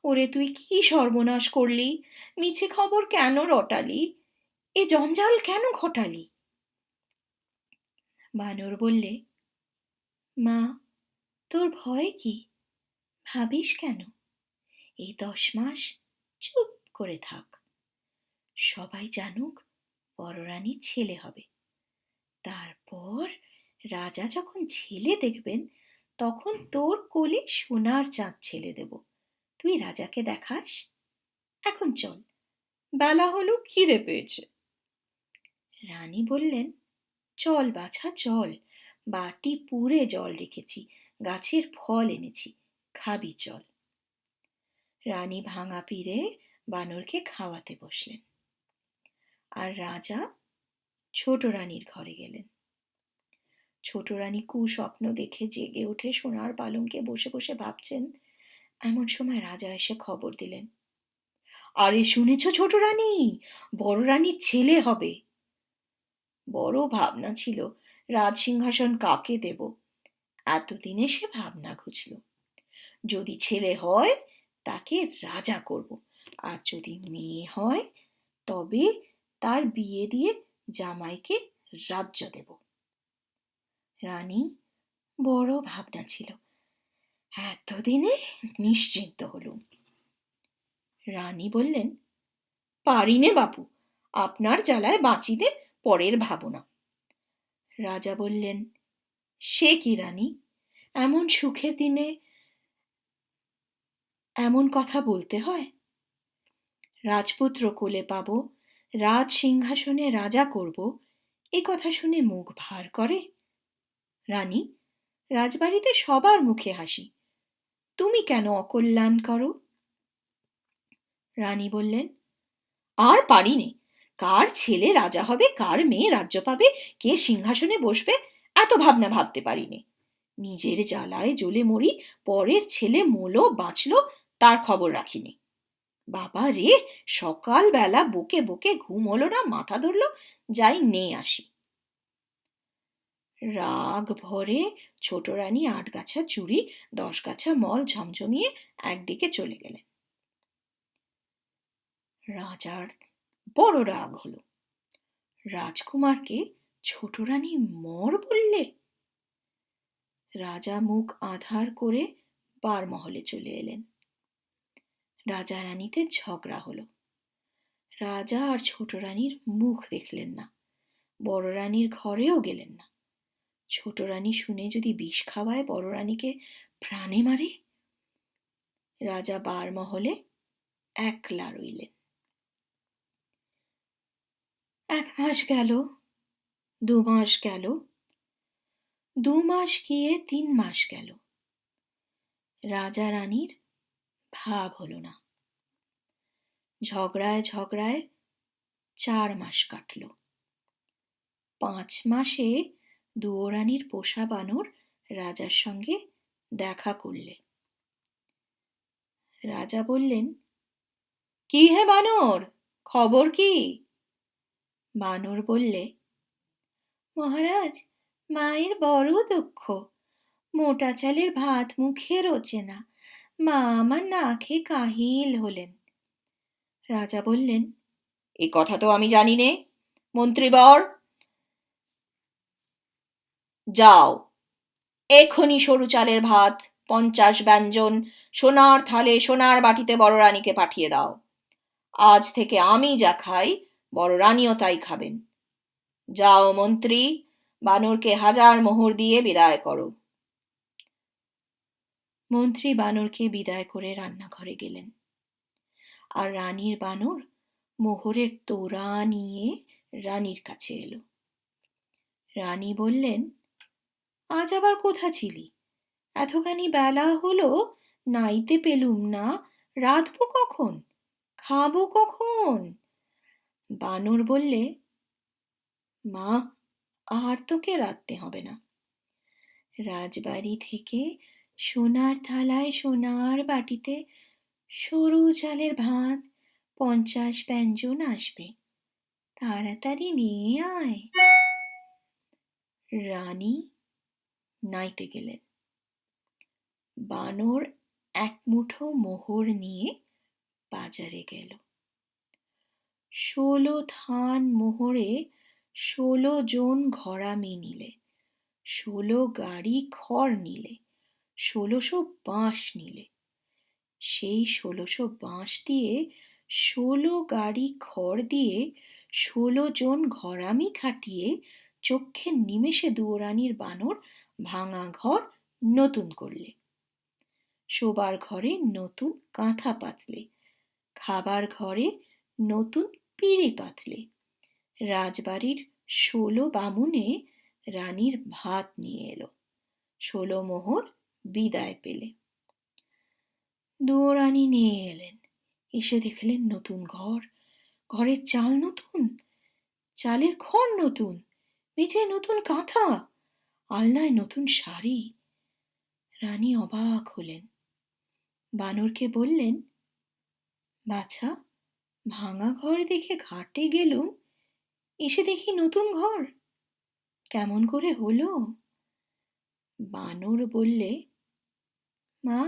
ওরে, তুই কি সর্বনাশ করলি? মিছে খবর কেন রটালি? এ জঞ্জাল কেন ঘটালি? বানর বললে, মা, তোর ভয় কি? ভাবিস কেন? এই 10 মাস চুপ করে থাক। সবাই জানুক বড় রানীর ছেলে হবে। তারপর রাজা যখন ছেলে দেখবেন, তখন তোর কোলে সোনার চাঁদ ছেলে দেব। তুই রাজাকে দেখাস। এখন চল, বেলা হলো, খিদে পেয়েছে। রানী বললেন, চল বাছা চল, বাটি পুরে জল রেখেছি, গাছের ফল এনেছি, খাবি চল। রানী ভাঙা পিড়ে বানরকে খাওয়াতে বসলেন, আর রাজা ছোট রানীর ঘরে গেলেন। ছোট রানী কুস্বপ্ন দেখে জেগে উঠে সোনার পালঙ্কে বসে বসে ভাবছেন। এমন সময় রাজা এসে খবর দিলেন, আরে শুনেছ ছোট রানী, বড় রানীর ছেলে হবে। বড় ভাবনা ছিল রাজ সিংহাসন কাকে দেব। এতদিনে সে ভাবনা ঘুচল। যদি ছেলে হয় তাকে রাজা করব, আর যদি মেয়ে হয় তবে তার বিয়ে দিয়ে জামাইকে রাজ্য দেব। রানী বড় ভাবনা ছিল, এতদিনে নিশ্চিন্ত হলুম। রানী বললেন, পারিনে বাপু, আপনার জ্বালায় বাঁচিতে পরের ভাবনা। রাজা বললেন, সে কি রানী, এমন সুখের দিনে এমন কথা বলতে হয়? রাজপুত্র কোলে পাব, রাজ সিংহাসনে রাজা করব, এ কথা শুনে মুখ ভার করে? রানী, রাজবাড়িতে সবার মুখে হাসি, তুমি কেন অকল্যাণ করো? রানী বললেন, আর পারিনে, কার ছেলে রাজা হবে, কার মেয়ে রাজ্য পাবে, কে সিংহাসনে বসবে, এত ভাবনা ভাবতে পারিনে। নিজের জ্বালায় জ্বলে মরি, পরের ছেলে মলো বাঁচলো তার খবর রাখিনি। বাবা রে, সকাল বেলা বকে বকে ঘুম হলো না, মাথা ধরলো, যাই নে আসি। রাগ ভরে ছোট রানী 8 গাছা চুড়ি 10 গাছা মল ঝমঝমিয়ে একদিকে চলে গেলেন। রাজার বড় রাগ হলো। রাজকুমারকে ছোট রানী মর বললে? রাজা মুখ আঁধার করে বারমহলে চলে এলেন। রাজা রানীতে ঝগড়া হলো। রাজা আর ছোট রানীর মুখ দেখলেন না, বড় রানীর ঘরেও গেলেন না। ছোট রানী শুনে যদি বিষ খাওয়ায় বড় রানীকে প্রাণে মারে। রাজা বারমহলে একলা রইলেন। 1 মাস গেল, 2 মাস গেল, 2 মাস গিয়ে 3 মাস গেল। রাজা রানীর ভাব হলো না। ঝগড়ায় ঝগড়ায় 4 মাস কাটল। 5 মাসে দুয়োরানীর পোষা বানর রাজার সঙ্গে দেখা করলে। রাজা বললেন, কি হে বানর, খবর কি? বানর বললে, মহারাজ, মায়ের বড় দুঃখ, মোটা চালের ভাত মুখে রোচে না, মা আমার না খেয়ে কাহিল হলেন। রাজা বললেন, এ কথা তো আমি জানি নে। মন্ত্রীবর, যাও, এখনই সরু চালের ভাত 50 ব্যঞ্জন সোনার থালে সোনার বাটিতে বড় রানীকে পাঠিয়ে দাও। আজ থেকে আমি যা খাই বড় রানীও তাই খাবেন। যাও মন্ত্রী, বানরকে 1000 মোহর দিয়ে বিদায় করো। মন্ত্রী বানরকে বিদায় করে রান্নাঘরে গেলেন, আর রানীর বানর মোহরের তোড়া নিয়ে রানীর কাছে এলো। রানী বললেন, আজ আবার কোথা ছিলি? এতখানি বেলা হলো, নাইতে পেলুম না, রাঁধবো কখন, খাবো কখন? বানর বললে, মা, আর তোকে রাঁধতে হবে না। রাজবাড়ি থেকে সোনার থালায় সোনার বাটিতে সরু চালের ভাত 50 ব্যঞ্জন আসবে, তাড়াতাড়ি নিয়ে আয়। রানী নাইতে গেলেন। বানর 1 মুঠো মোহর নিয়ে বাজারে গেল। 16 থান মোহরে 16 জন ঘরামি নিলে, 16 গাড়ি খড় নিলে, 1600 বাঁশ নিলে। সেই 1600 বাঁশ দিয়ে 16 গাড়ি খড় দিয়ে 16 জন ঘরামি খাটিয়ে চক্ষের নিমেষে দুয়োরানির বানর ভাঙা ঘর নতুন করলে। শোবার ঘরে নতুন কাঁথা পাতলে, খাবার ঘরে নতুন পিঁড়ি পাতলে। রাজবাড়ির 16 বামুনে রানীর ভাত নিয়ে এলো। 16 মোহর বিদায় পেলে। দুয়োরানী নিয়ে এলেন। এসে দেখলেন নতুন ঘর, ঘরের চাল নতুন, চালের খড় নতুন, মেঝেয় নতুন কাঁথা, আলনায় নতুন শাড়ি। রানী অবাক হলেন। বানরকে বললেন, বাছা, ভাঙা ঘর দেখে ঘাটে গেলুম, এসে দেখি নতুন ঘর, কেমন করে হলো? বানর বললে, মা,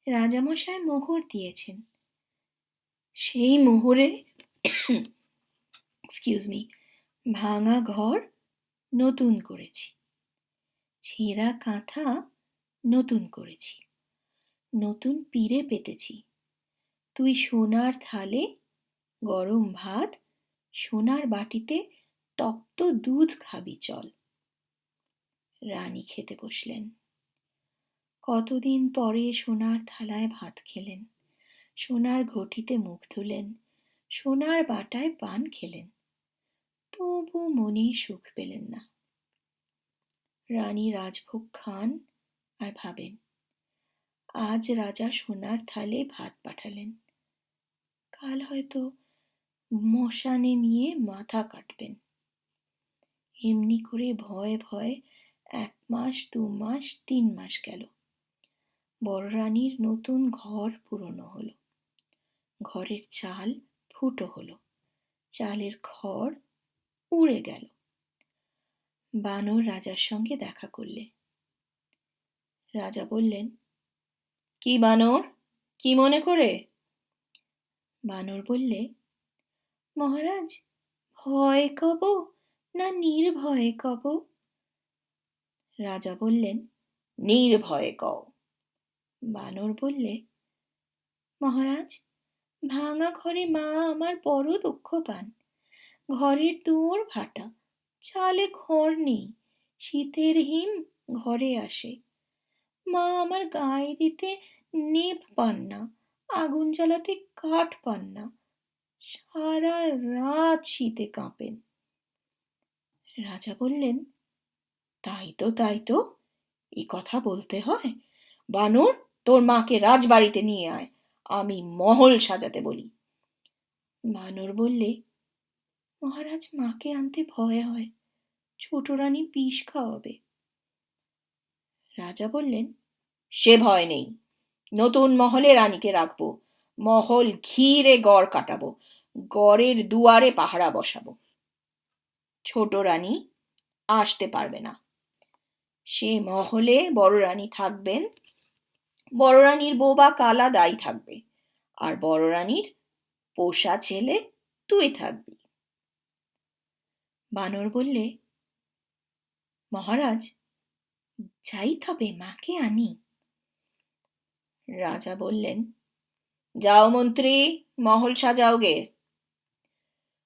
রাজামশাই মোহর দিয়েছেন, সেই মোহরে ভাঙা ঘর নতুন করেছি, ছেঁড়া কাঁথা নতুন করেছি, নতুন পিঁড়ে পেতেছি। তুই সোনার থালে গরম ভাত, সোনার বাটিতে তপ্ত দুধ খাবি চল। রানী খেতে বসলেন। কতদিন পরে সোনার থালায় ভাত খেলেন, সোনার ঘটিতে মুখ ধুলেন, সোনার বাটায় পান খেলেন, তবু মনে সুখ পেলেন না। রানী রাজভোগ খান আর ভাবেন, আজ রাজা সোনার থালে ভাত পাঠালেন, কাল হয়তো মশানে নিয়ে মাথা কাটবেন। এমনি করে ভয়ে ভয়ে 1 মাস, 2 মাস, 3 মাস গেল। বড় রানীর নতুন ঘর পুরনো হলো, ঘরের চাল ফুটো হলো, চালের খড় উড়ে গেল। বানর রাজার সঙ্গে দেখা করলে। রাজা বললেন, কি বানর, কি মনে করে? বানর বললে, মহারাজ, ভয় কব না নির্ভয়ে কব? রাজা বললেন, নির্ভয়ে কও। বানর বললে, মহারাজ, ভাঙা ঘরে মা আমার বড় দুঃখ পান, ঘরের দুয়ার ফাটা, চালে খড় নেই, শীতের হিম ঘরে আসে। মা আমার গায়ে দিতে নেপ পান না, আগুন জ্বালাতে কাঠ পান না, সারা রাত শীতে কাঁপেন। রাজা বললেন, তাই তো, তাই তো, এ কথা বলতে হয়? বানর, তোর মাকে রাজবাড়িতে নিয়ে আয়, আমি মহল সাজাতে বলি। বানর বললে, মহারাজ, মাকে আনতে ভয় হয়, ছোট রানী বিষ খাওয়াবে। রাজা বললেন, সে ভয় নেই, নতুন মহলে রানীকে রাখবো, মহল ঘিরে গড় কাটাবো, গড়ের দুয়ারে পাহারা বসাবো, ছোট রানী আসতে পারবে না। সে মহলে বড় রানী থাকবেন, বড় রানীর বোবা কালা দাই থাকবে, আর বড় রানীর পোষা ছেলে তুই থাকবি। বানর বললে, মহারাজ, যাই তবে মাকে আনি। রাজা বললেন, যাও মন্ত্রী, মহল সাজাও গে।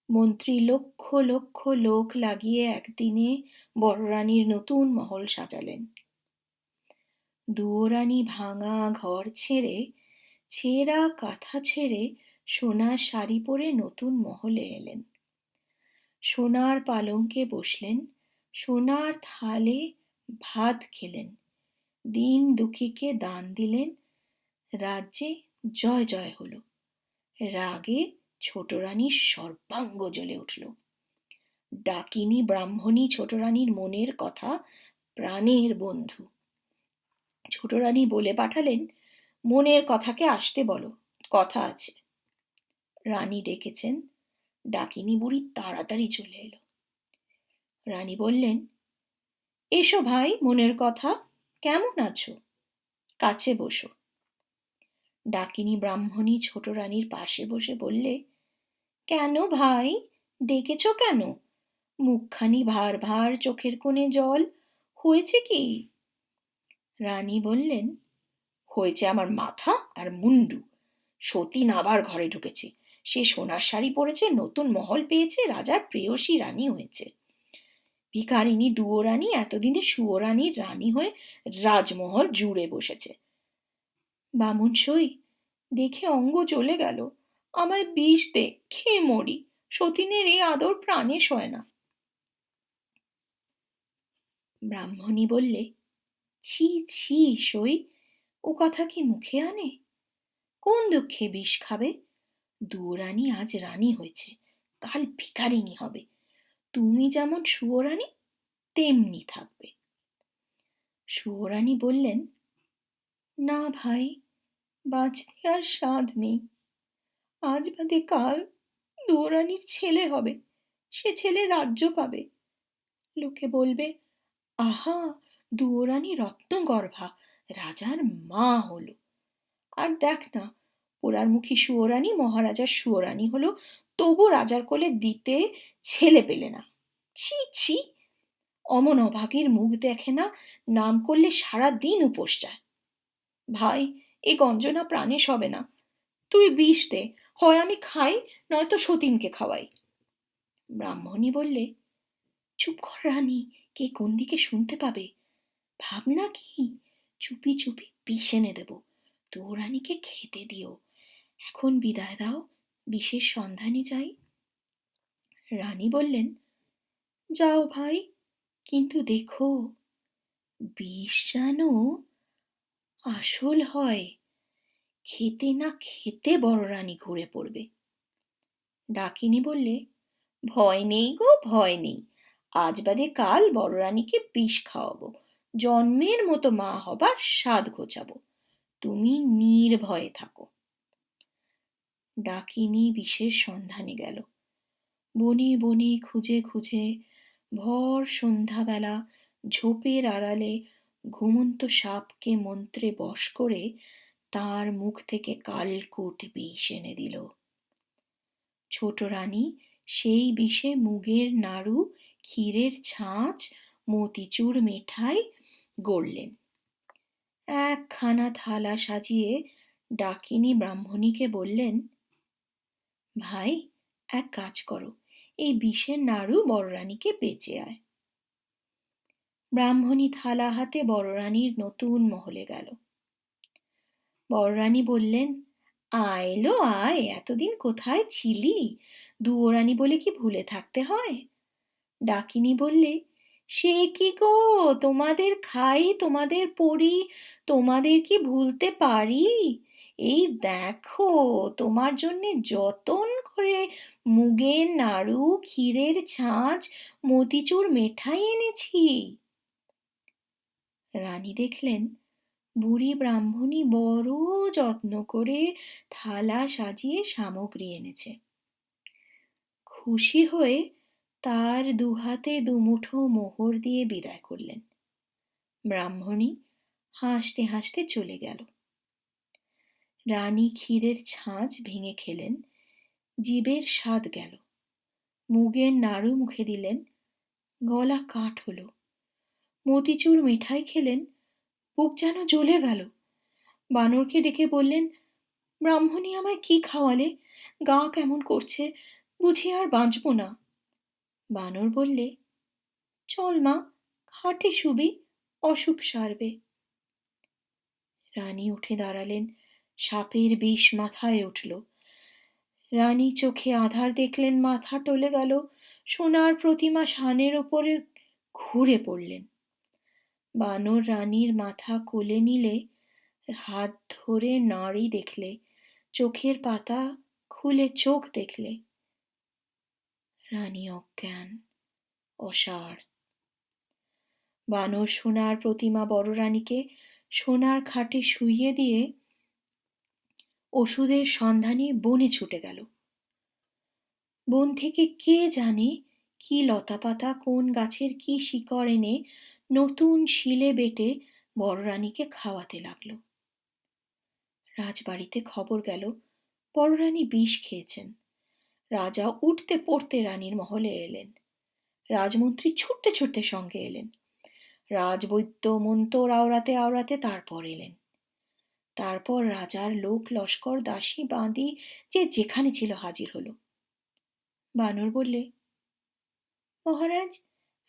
মন্ত্রী লক্ষ লক্ষ লোক লাগিয়ে একদিনে বড় রানীর নতুন মহল সাজালেন। দুয়োরানী ভাঙা ঘর ছেড়ে, ছেঁড়া কাঁথা ছেড়ে সোনার শাড়ি পরে নতুন মহলে এলেন। সোনার পালঙ্কে বসলেন, সোনার থালে ভাত খেলেন, দিন দুঃখীকে দান দিলেন, রাজ্যে জয় জয় হলো। রাগে ছোট রানীর সর্বাঙ্গ জ্বলে উঠল। ডাকিনী ব্রাহ্মণী ছোট রানীর মনের কথা, প্রাণের বন্ধু। ছোট রানী বলে পাঠালেন, মনের কথাকে আসতে বলো, কথা আছে। রানী ডেকেছেন, ডাকিনী বুড়ি তাড়াতাড়ি চলে এলো। রানী বললেন, এসো ভাই, মনের কথা, কেমন আছো? কাছে বসো। ডাকিনী ব্রাহ্মণী ছোট রানীর পাশে বসে বললে, কেন ভাই, ডেকেছ কেন? মুখখানি ভার ভার, চোখের কোণে জল, হয়েছে কি? রানী বললেন, হয়েছে আমার মাথা আর মুন্ডু। সতীন আবার ঘরে ঢুকেছে। সে সোনার শাড়ি পরেছে, নতুন মহল পেয়েছে, রাজার প্রেয়সী রানী হয়েছে। ভিখারিনী দুয়োরানী এতদিনে সুয়োরানীর রানী হয়ে রাজমহল জুড়ে বসেছে। বামুন সই, দেখে অঙ্গ জ্বলে গেল। আমায় বিষ দে, খেয়ে মরি। সতীনের এই আদর প্রাণে সয় না। ব্রাহ্মণী বললে, ছি ছি সই, ও কথা কি মুখে আনে? কোন দুঃখে বিষ খাবে? দুয়োরানী আজ রানী হয়েছে, কাল ভিখারিনী হবে। তুমি যেমন সুয়োরানী তেমনি থাকবে। সুয়োরানী বললেন, না ভাই, বাঁচতে আর স্বাদ নেই। আজ বাদে কাল দুয়োরানীর ছেলে হবে, সে ছেলে রাজ্য পাবে। লোকে বলবে, আহা, দুয়োরানী রত্নগর্ভা, রাজার মা হলো। আর দেখ না, পোড়ারমুখী সুয়োরানী মহারাজার সুয়োরানী হলো, তবু রাজার কোলে দিতে ছেলে পেলে না। ছি ছি, অমন অভাগীর মুখ দেখে না, নাম করলে সারা দিন উপোস যায়। ভাই, এ গঞ্জনা প্রাণে সবে না। তুই বিষ দে, হয় আমি খাই, নয়তো সতীনকে খাওয়াই। ব্রাহ্মণী বললে, চুপ কর রানী, কে কোন দিকে শুনতে পাবে। ভাবনা কি, চুপি চুপি বিষ এনে দেব, তো রানীকে খেতে দিও। এখন বিদায় দাও, বিষের সন্ধানে যাই। রানী বললেন, যাও ভাই, কিন্তু দেখো বিষ যেন আসল হয়। খেতে না খেতে বড় রানী ঘুরে পড়বে। ডাকিনী বললে, ভয় নেই গো, ভয় নেই। আজ বাদে কাল বড় রানীকে বিষ খাওয়াবো, জন্মের মতো মা হবার স্বাদ ঘোচাবো। তুমি নির্ভয়ে থাকো। ডাকিনী বিষের সন্ধানে গেল। বনে বনে খুঁজে খুঁজে ভর সন্ধ্যাবেলা ঝোপের আড়ালে ঘুমন্ত সাপকে মন্ত্রে বশ করে তার মুখ থেকে কালকুট বিষ এনে দিল। ছোট রানী সেই বিষে মুগের নাড়ু, ক্ষীরের ছাঁচ, মতিচুর মেঠাই গড়লেন। একখানা থালা সাজিয়ে ডাকিনী ব্রাহ্মণীকে বললেন, ভাই, এক কাজ করো, এই বিষের নাড়ু বড় রানীকে বেঁচে আয়। ব্রাহ্মণী থালা হাতে বড় রানীর নতুন মহলে গেল। বড় রানী বললেন, আয় লো আয়, এতদিন কোথায় ছিলি? দুয়োরানী বলে কি ভুলে থাকতে হয়? ডাকিনী বললে, সে কি গো, তোমাদের খাই, তোমাদের পড়ি, তোমাদের কি ভুলতে পারি? এই দেখো, তোমার জন্যে যতন করে মুগের নাড়ু, ক্ষীরের ছাঁচ, মতিচুর মেঠাই এনেছি। রানী দেখলেন বুড়ি ব্রাহ্মণী বড় যত্ন করে থালা সাজিয়ে সামগ্রী এনেছে। খুশি হয়ে তার দুহাতে দুমুঠো মোহর দিয়ে বিদায় করলেন। ব্রাহ্মণী হাসতে হাসতে চলে গেল। রানী ক্ষীরের ছাঁচ ভেঙে খেলেন, জিভের স্বাদ গেল। মুগের নাড়ু মুখে দিলেন, গলা কাঠ হলো। মতিচুর মিঠাই খেলেন, বুক যেন জ্বলে গেল। বানরকে ডেকে বললেন, ব্রাহ্মণী আমায় কি খাওয়ালে? গা কেমন করছে, বুঝি আর বাঁচব না। বানর বললে, চল মা, খাটে শুবি, অসুখ সারবে। রানী উঠে দাঁড়ালেন, সাপের বিষ মাথায় উঠল। রানী চোখে আধার দেখলেন, মাথা টলে গেল। সোনার প্রতিমা শানের ওপরে ঘুরে পড়লেন। বানর রানীর মাথা কোলে নিলে, হাত ধরে নাড়ি দেখলে, চোখের পাতা খুলে চোখ দেখলে। রানী অজ্ঞান, অসাড়। বানর সোনার প্রতিমা বড় রানীকে সোনার খাটে শুইয়ে দিয়ে ওষুধের সন্ধানে বনে ছুটে গেল। বন থেকে কে জানে কি লতাপাতা, কোন গাছের কি শিকড় এনে নতুন শিলে বেটে বড় রানীকে খাওয়াতে লাগলো। রাজবাড়িতে খবর গেল বড় রানী বিষ খেয়েছেন। রাজা উঠতে পড়তে রানীর মহলে এলেন। রাজমন্ত্রী ছুটতে ছুটতে সঙ্গে এলেন। রাজবৈদ্য মন্তর আওড়াতে আওড়াতে তারপর এলেন। তারপর রাজার লোক লস্কর দাসী বাঁধি যে যেখানে ছিল হাজির হলো। বানর বললে, মহারাজ,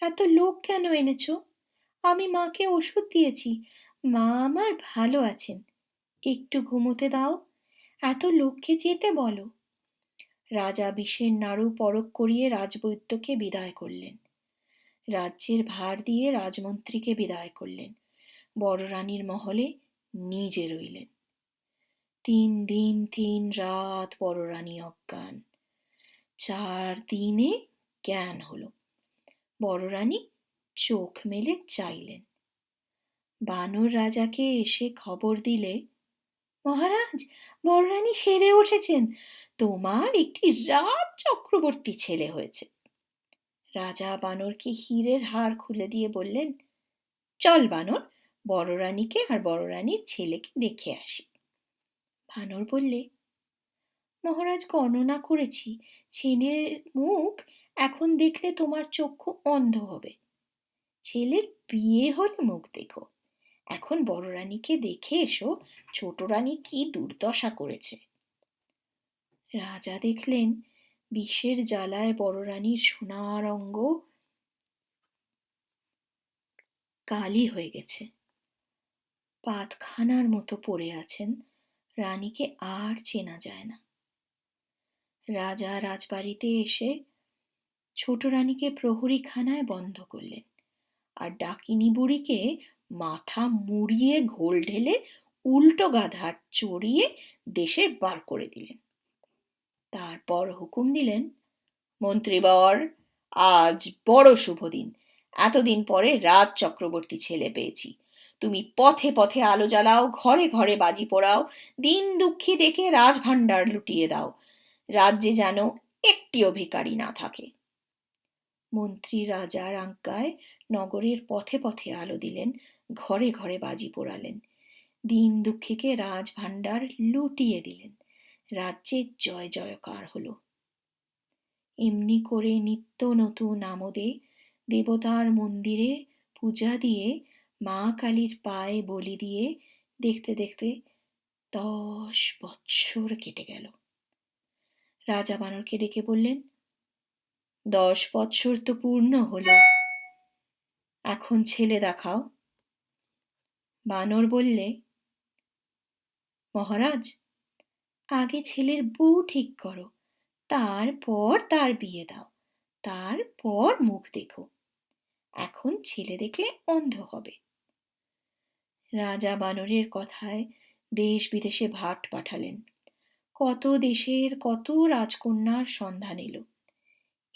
এত লোক কেন এনেছ? আমি মাকে ওষুধ দিয়েছি, মা আমার ভালো আছেন। একটু ঘুমোতে দাও, এত লোককে যেতে বলো। রাজা বিষের নাড়ু পরক করিয়ে রাজবৈদ্যকে বিদায় করলেন। রাজ্যের ভার দিয়ে রাজমন্ত্রীকে বিদায় করলেন। বড় রানীর মহলে নিজে রইলেন। 3 দিন 3 রাত বড় রানী অজ্ঞান। 4 দিনে জ্ঞান হলো। বড় রানী চোখ মেলে চাইলেন। বানর রাজাকে এসে খবর দিলে, মহারাজ, বড় রানী সেরে উঠেছেন, তোমার একটি রাজ চক্রবর্তী ছেলে হয়েছে। রাজা বানরকে হীরের হার খুলে দিয়ে বললেন, চল বানর, বড় রানীকে আর বড় রানীর ছেলেকে দেখে আসি। বানর বললে, মহারাজ, গণনা করেছি, ছেলের মুখ এখন দেখলে তোমার চক্ষু অন্ধ হবে। ছেলের বিয়ে হলে মুখ দেখো। এখন বড় রানীকে দেখে এসো, ছোট রানী কি দুর্দশা করেছে। রাজা দেখলেন বিষের জ্বালায় বড় রানীর সোনার অঙ্গ কালি হয়ে গেছে। পাতখানার মতো পড়ে আছেন, রানীকে আর চেনা যায় না। রাজা রাজবাড়িতে এসে ছোট রানীকে প্রহরীখানায় বন্ধ করলেন, আর ডাকিনী বুড়িকে মাথা মুড়িয়ে ঘোল ঢেলে উল্টো গাধার চড়িয়ে দেশে বার করে দিলেন। তারপর হুকুম দিলেন, মন্ত্রীবর, আজ বড় শুভ দিন। এতদিন পরে রাজ চক্রবর্তী ছেলে পেয়েছি। তুমি পথে পথে আলো জ্বালাও, ঘরে ঘরে বাজি পোড়াও, দিন দুঃখী ডেকে রাজভাণ্ডার লুটিয়ে দাও। রাজ্যে যেন একটিও ভিখারি না থাকে। মন্ত্রী রাজার আজ্ঞায় নগরের পথে পথে আলো দিলেন, ঘরে ঘরে বাজি পোড়ালেন, দিন দুঃখীকে রাজভাণ্ডার লুটিয়ে দিলেন। রাজ্যে জয় জয়কার হলো। এমনি করে নিত্য নতুন আমোদে দেবতার মন্দিরে পূজা দিয়ে মা কালীর পায়ে বলি দিয়ে দেখতে দেখতে 10 বৎসর কেটে গেল। রাজা বানরকে ডেকে বললেন, 10 বৎসর তো পূর্ণ হলো, এখন ছেলে দেখাও। বানর বললে, মহারাজ, আগে ছেলের বউ ঠিক করো, তারপর তার বিয়ে দাও, তারপর মুখ দেখো। এখন ছেলে দেখলে অন্ধ হবে। রাজা বানরের কথায় দেশ বিদেশে ভাট পাঠালেন। কত দেশের কত রাজকন্যার সন্ধান এলো,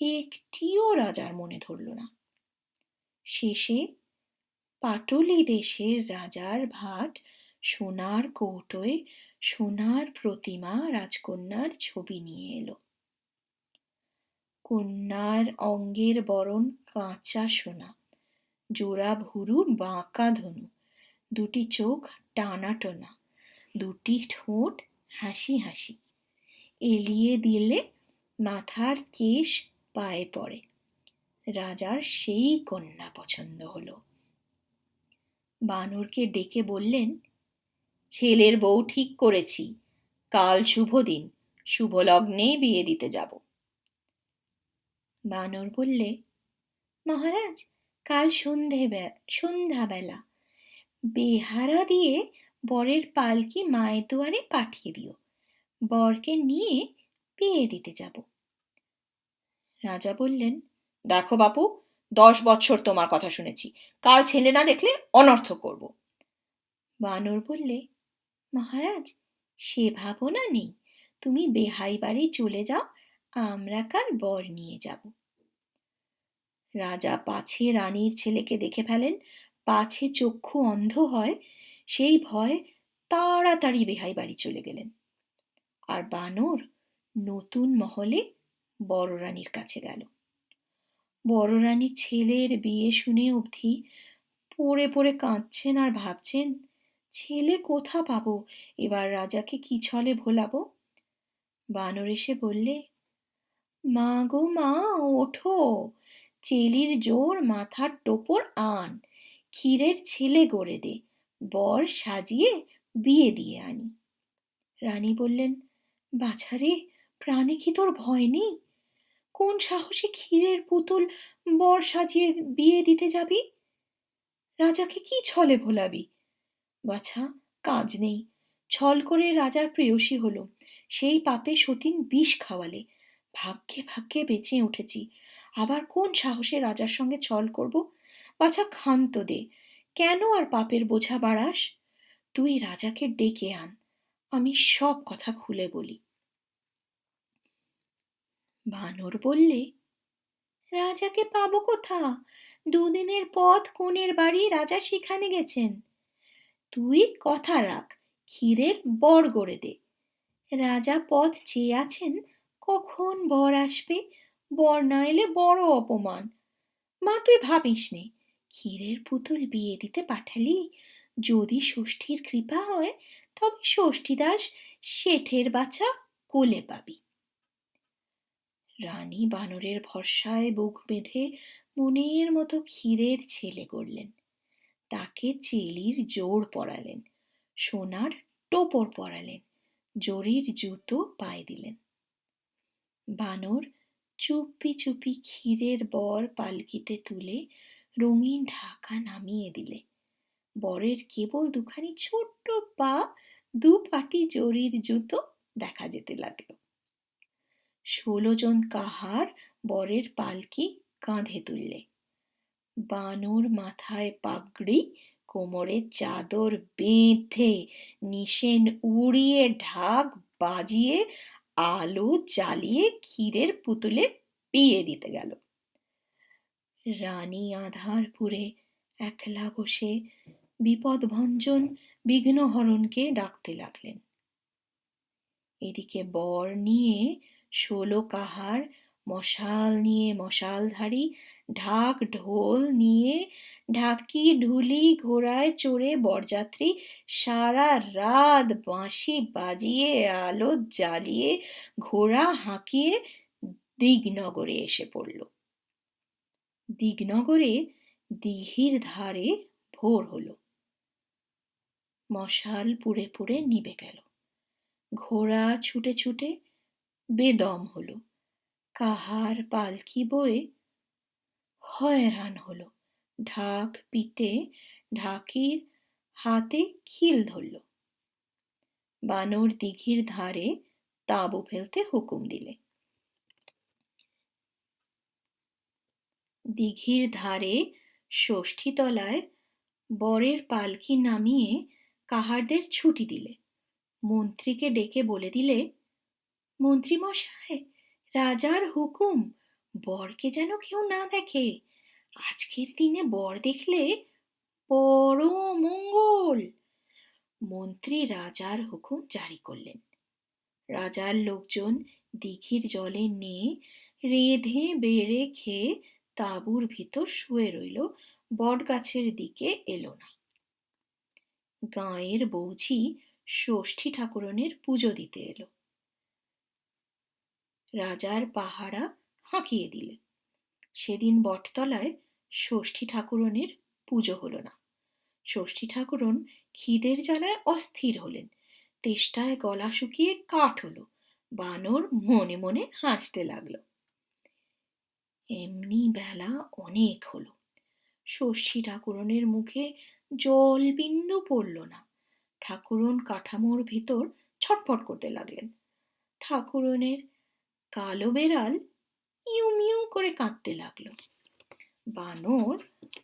একটিও রাজার মনে ধরল না। শেষে পাটলি দেশের রাজার ভাট সোনার কৌটোয় সোনার প্রতিমা রাজকন্যার ছবি নিয়ে এলো। কন্যার অঙ্গের বরণ কাঁচা সোনা, জোড়া ভুরু বাঁকা ধনু, দুটি চোখ টানাটোনা, দুটি ঠোঁট হাসি হাসি, এলিয়ে দিলে মাথার কেশ পায়ে পড়ে। রাজার সেই কন্যা পছন্দ হলো। বানরকে ডেকে বললেন, ছেলের বউ ঠিক করেছি, কাল শুভ দিন, শুভ লগ্নে বিয়ে দিতে যাব। বানর বললে, মহারাজ, কাল সন্ধ্যাবেলা বেহারা দিয়ে বরের পালকি মায়ের দুয়ারে পাঠিয়ে দিও, বরকে নিয়ে বিয়ে দিতে যাব। রাজা বললেন, দেখো বাপু, 10 বৎসর তোমার কথা শুনেছি, কাল ছেলে না দেখলে অনর্থ করব। বানর বললে, মহারাজ, সে ভাবনা নেই, তুমি বেহাই বাড়ি চলে যাও, আমরা কাল বর নিয়ে যাব। রাজা পাছে রানীর ছেলেকে দেখে ফেলেন, পাছে চক্ষু অন্ধ হয়, সেই ভয় তাড়াতাড়ি বেহাই বাড়ি চলে গেলেন। আর বানর নতুন মহলে বড় রানীর কাছে গেল। বড় রানীর ছেলের বিয়ে শুনে অবধি পড়ে পড়ে কাঁদছেন আর ভাবছেন, ছেলে কোথা পাবো, এবার রাজাকে কি ছলে ভোলাবো। বানর এসে বললে, মা গো মা, ওঠো, চেলির জোর মাথার টোপর আন, ক্ষীরের ছেলে গড়ে দে, বর সাজিয়ে বিয়ে দিয়ে আনি। রানী বললেন, বাছারে, প্রাণে কি তোর ভয় নেই? কোন সাহসে ক্ষীরের পুতুল বর সাজিয়ে বিয়ে দিতে যাবি? রাজাকে কি ছলে ভোলাবি? বাছা, কাজ নেই। ছল করে রাজার প্রেয়সী হলো, সেই পাপে সতীন বিষ খাওয়ালে। ভাগ্যে ভাগ্যে বেঁচে উঠেছি, আবার কোন সাহসে রাজার সঙ্গে ছল করব? বাছা, ক্ষান্ত দে, কেন আর পাপের বোঝা বাড়াস? তুই রাজাকে ডেকে আন, আমি সব কথা খুলে বলি। বানর বললে, রাজাকে পাবো কোথা? দুদিনের পথ কোণের বাড়ি, রাজা সেখানে গেছেন। তুই কথা রাখ, ক্ষীরের বর গড়ে দে। রাজা পথ চেয়ে আছেন, কখন বর আসবে। বর না এলে বড় অপমান। মা, তুই ভাবিস নে, ক্ষীরের পুতুল বিয়ে দিতে পাঠালি, যদি ষষ্ঠীর কৃপা হয় তবে ষষ্ঠীদাস শেঠের বাচ্চা কোলে পাবি। রানী বানরের ভরসায় বুক বেঁধে মনের মতো ক্ষীরের ছেলে গড়লেন। তাকে চেলির জোড় পরালেন, সোনার টোপর পরালেন, জরির জুতো পায়ে দিলেন। বানর চুপি চুপি ক্ষীরের বর পালকিতে তুলে রঙিন ঢাকা নামিয়ে দিলে। বরের কেবল দুখানি ছোট্ট পা, দু পাটি জরির জুতো দেখা যেতে লাগলো। 16 জন কাহার বরের পালকি কাঁধে তুললে। বানর মাথায় পাগড়ি, কোমরে চাদর বেঁধে, নিশেন উড়িয়ে, ঢাক বাজিয়ে, আলো জ্বালিয়ে ক্ষীরের পুতুলে বিয়ে দিতে গেল। রানী আঁধারপুরে একলা বসে বিপদভঞ্জন বিঘ্নহরণকে ডাকতে লাগলেন। এদিকে বর নিয়ে 16 কাহার, মশাল নিয়ে মশালধারী, ঢাক ঢোল নিয়ে, ঢাকি ঢুলি ঘোড়ায় চড়ে বরযাত্রী সারা রাত বাঁশি বাজিয়ে, আলো জ্বালিয়ে, ঘোড়া হাঁকিয়ে দিগনগরে এসে পড়ল। দিগনগরে দিঘির ধারে ভোর হলো। মশাল পুড়ে পুড়ে নিভে গেল। ঘোড়া ছুটে ছুটে বেদম হলো। কাহার পালকি বয়ে হয়রান হলো। ঢাক পিটে ঢাকির হাতে খিল ধরল। বানর দিঘির ধারে তাঁবু ফেলতে হুকুম দিলে। দিঘির ধারে ষষ্ঠীতলায় বরের পালকি নামিয়ে কাহারদের ছুটি দিলে। মন্ত্রীকে ডেকে বলে দিলে, মন্ত্রী মশাই, রাজার হুকুম, বরকে যেন কেউ না দেখে। আজকের দিনে বর দেখলে বড় মঙ্গল। মন্ত্রী রাজার হুকুম জারি করলেন। রাজার লোকজন দিঘির জলে নিয়ে রেঁধে বেড়ে খেয়ে তাঁবুর ভিতর শুয়ে রইল, বট গাছের দিকে এলো না। গাঁয়ের বৌঝি ষষ্ঠী ঠাকুরনের পুজো দিতে এলো। রাজার পাহারা হাঁকিয়ে দিলে। সেদিন বটতলায় ষষ্ঠী ঠাকুরনের পুজো হলো না। ষষ্ঠী ঠাকুরন খিদের জ্বালায় অস্থির হলেন। তেষ্টায় গলা শুকিয়ে কাঠ হলো। বানর মনে মনে হাসতে লাগলো। এমনি বেলা অনেক হলো। ষষ্ঠী ঠাকুরনের মুখে জল বিন্দু পড়ল না। ঠাকুরন কাঠামোর ভিতর ছটফট করতে লাগলেন। ঠাকুরনের কালো বেড়াল ইউ মিউ করে কাঁদতে লাগলো। বানর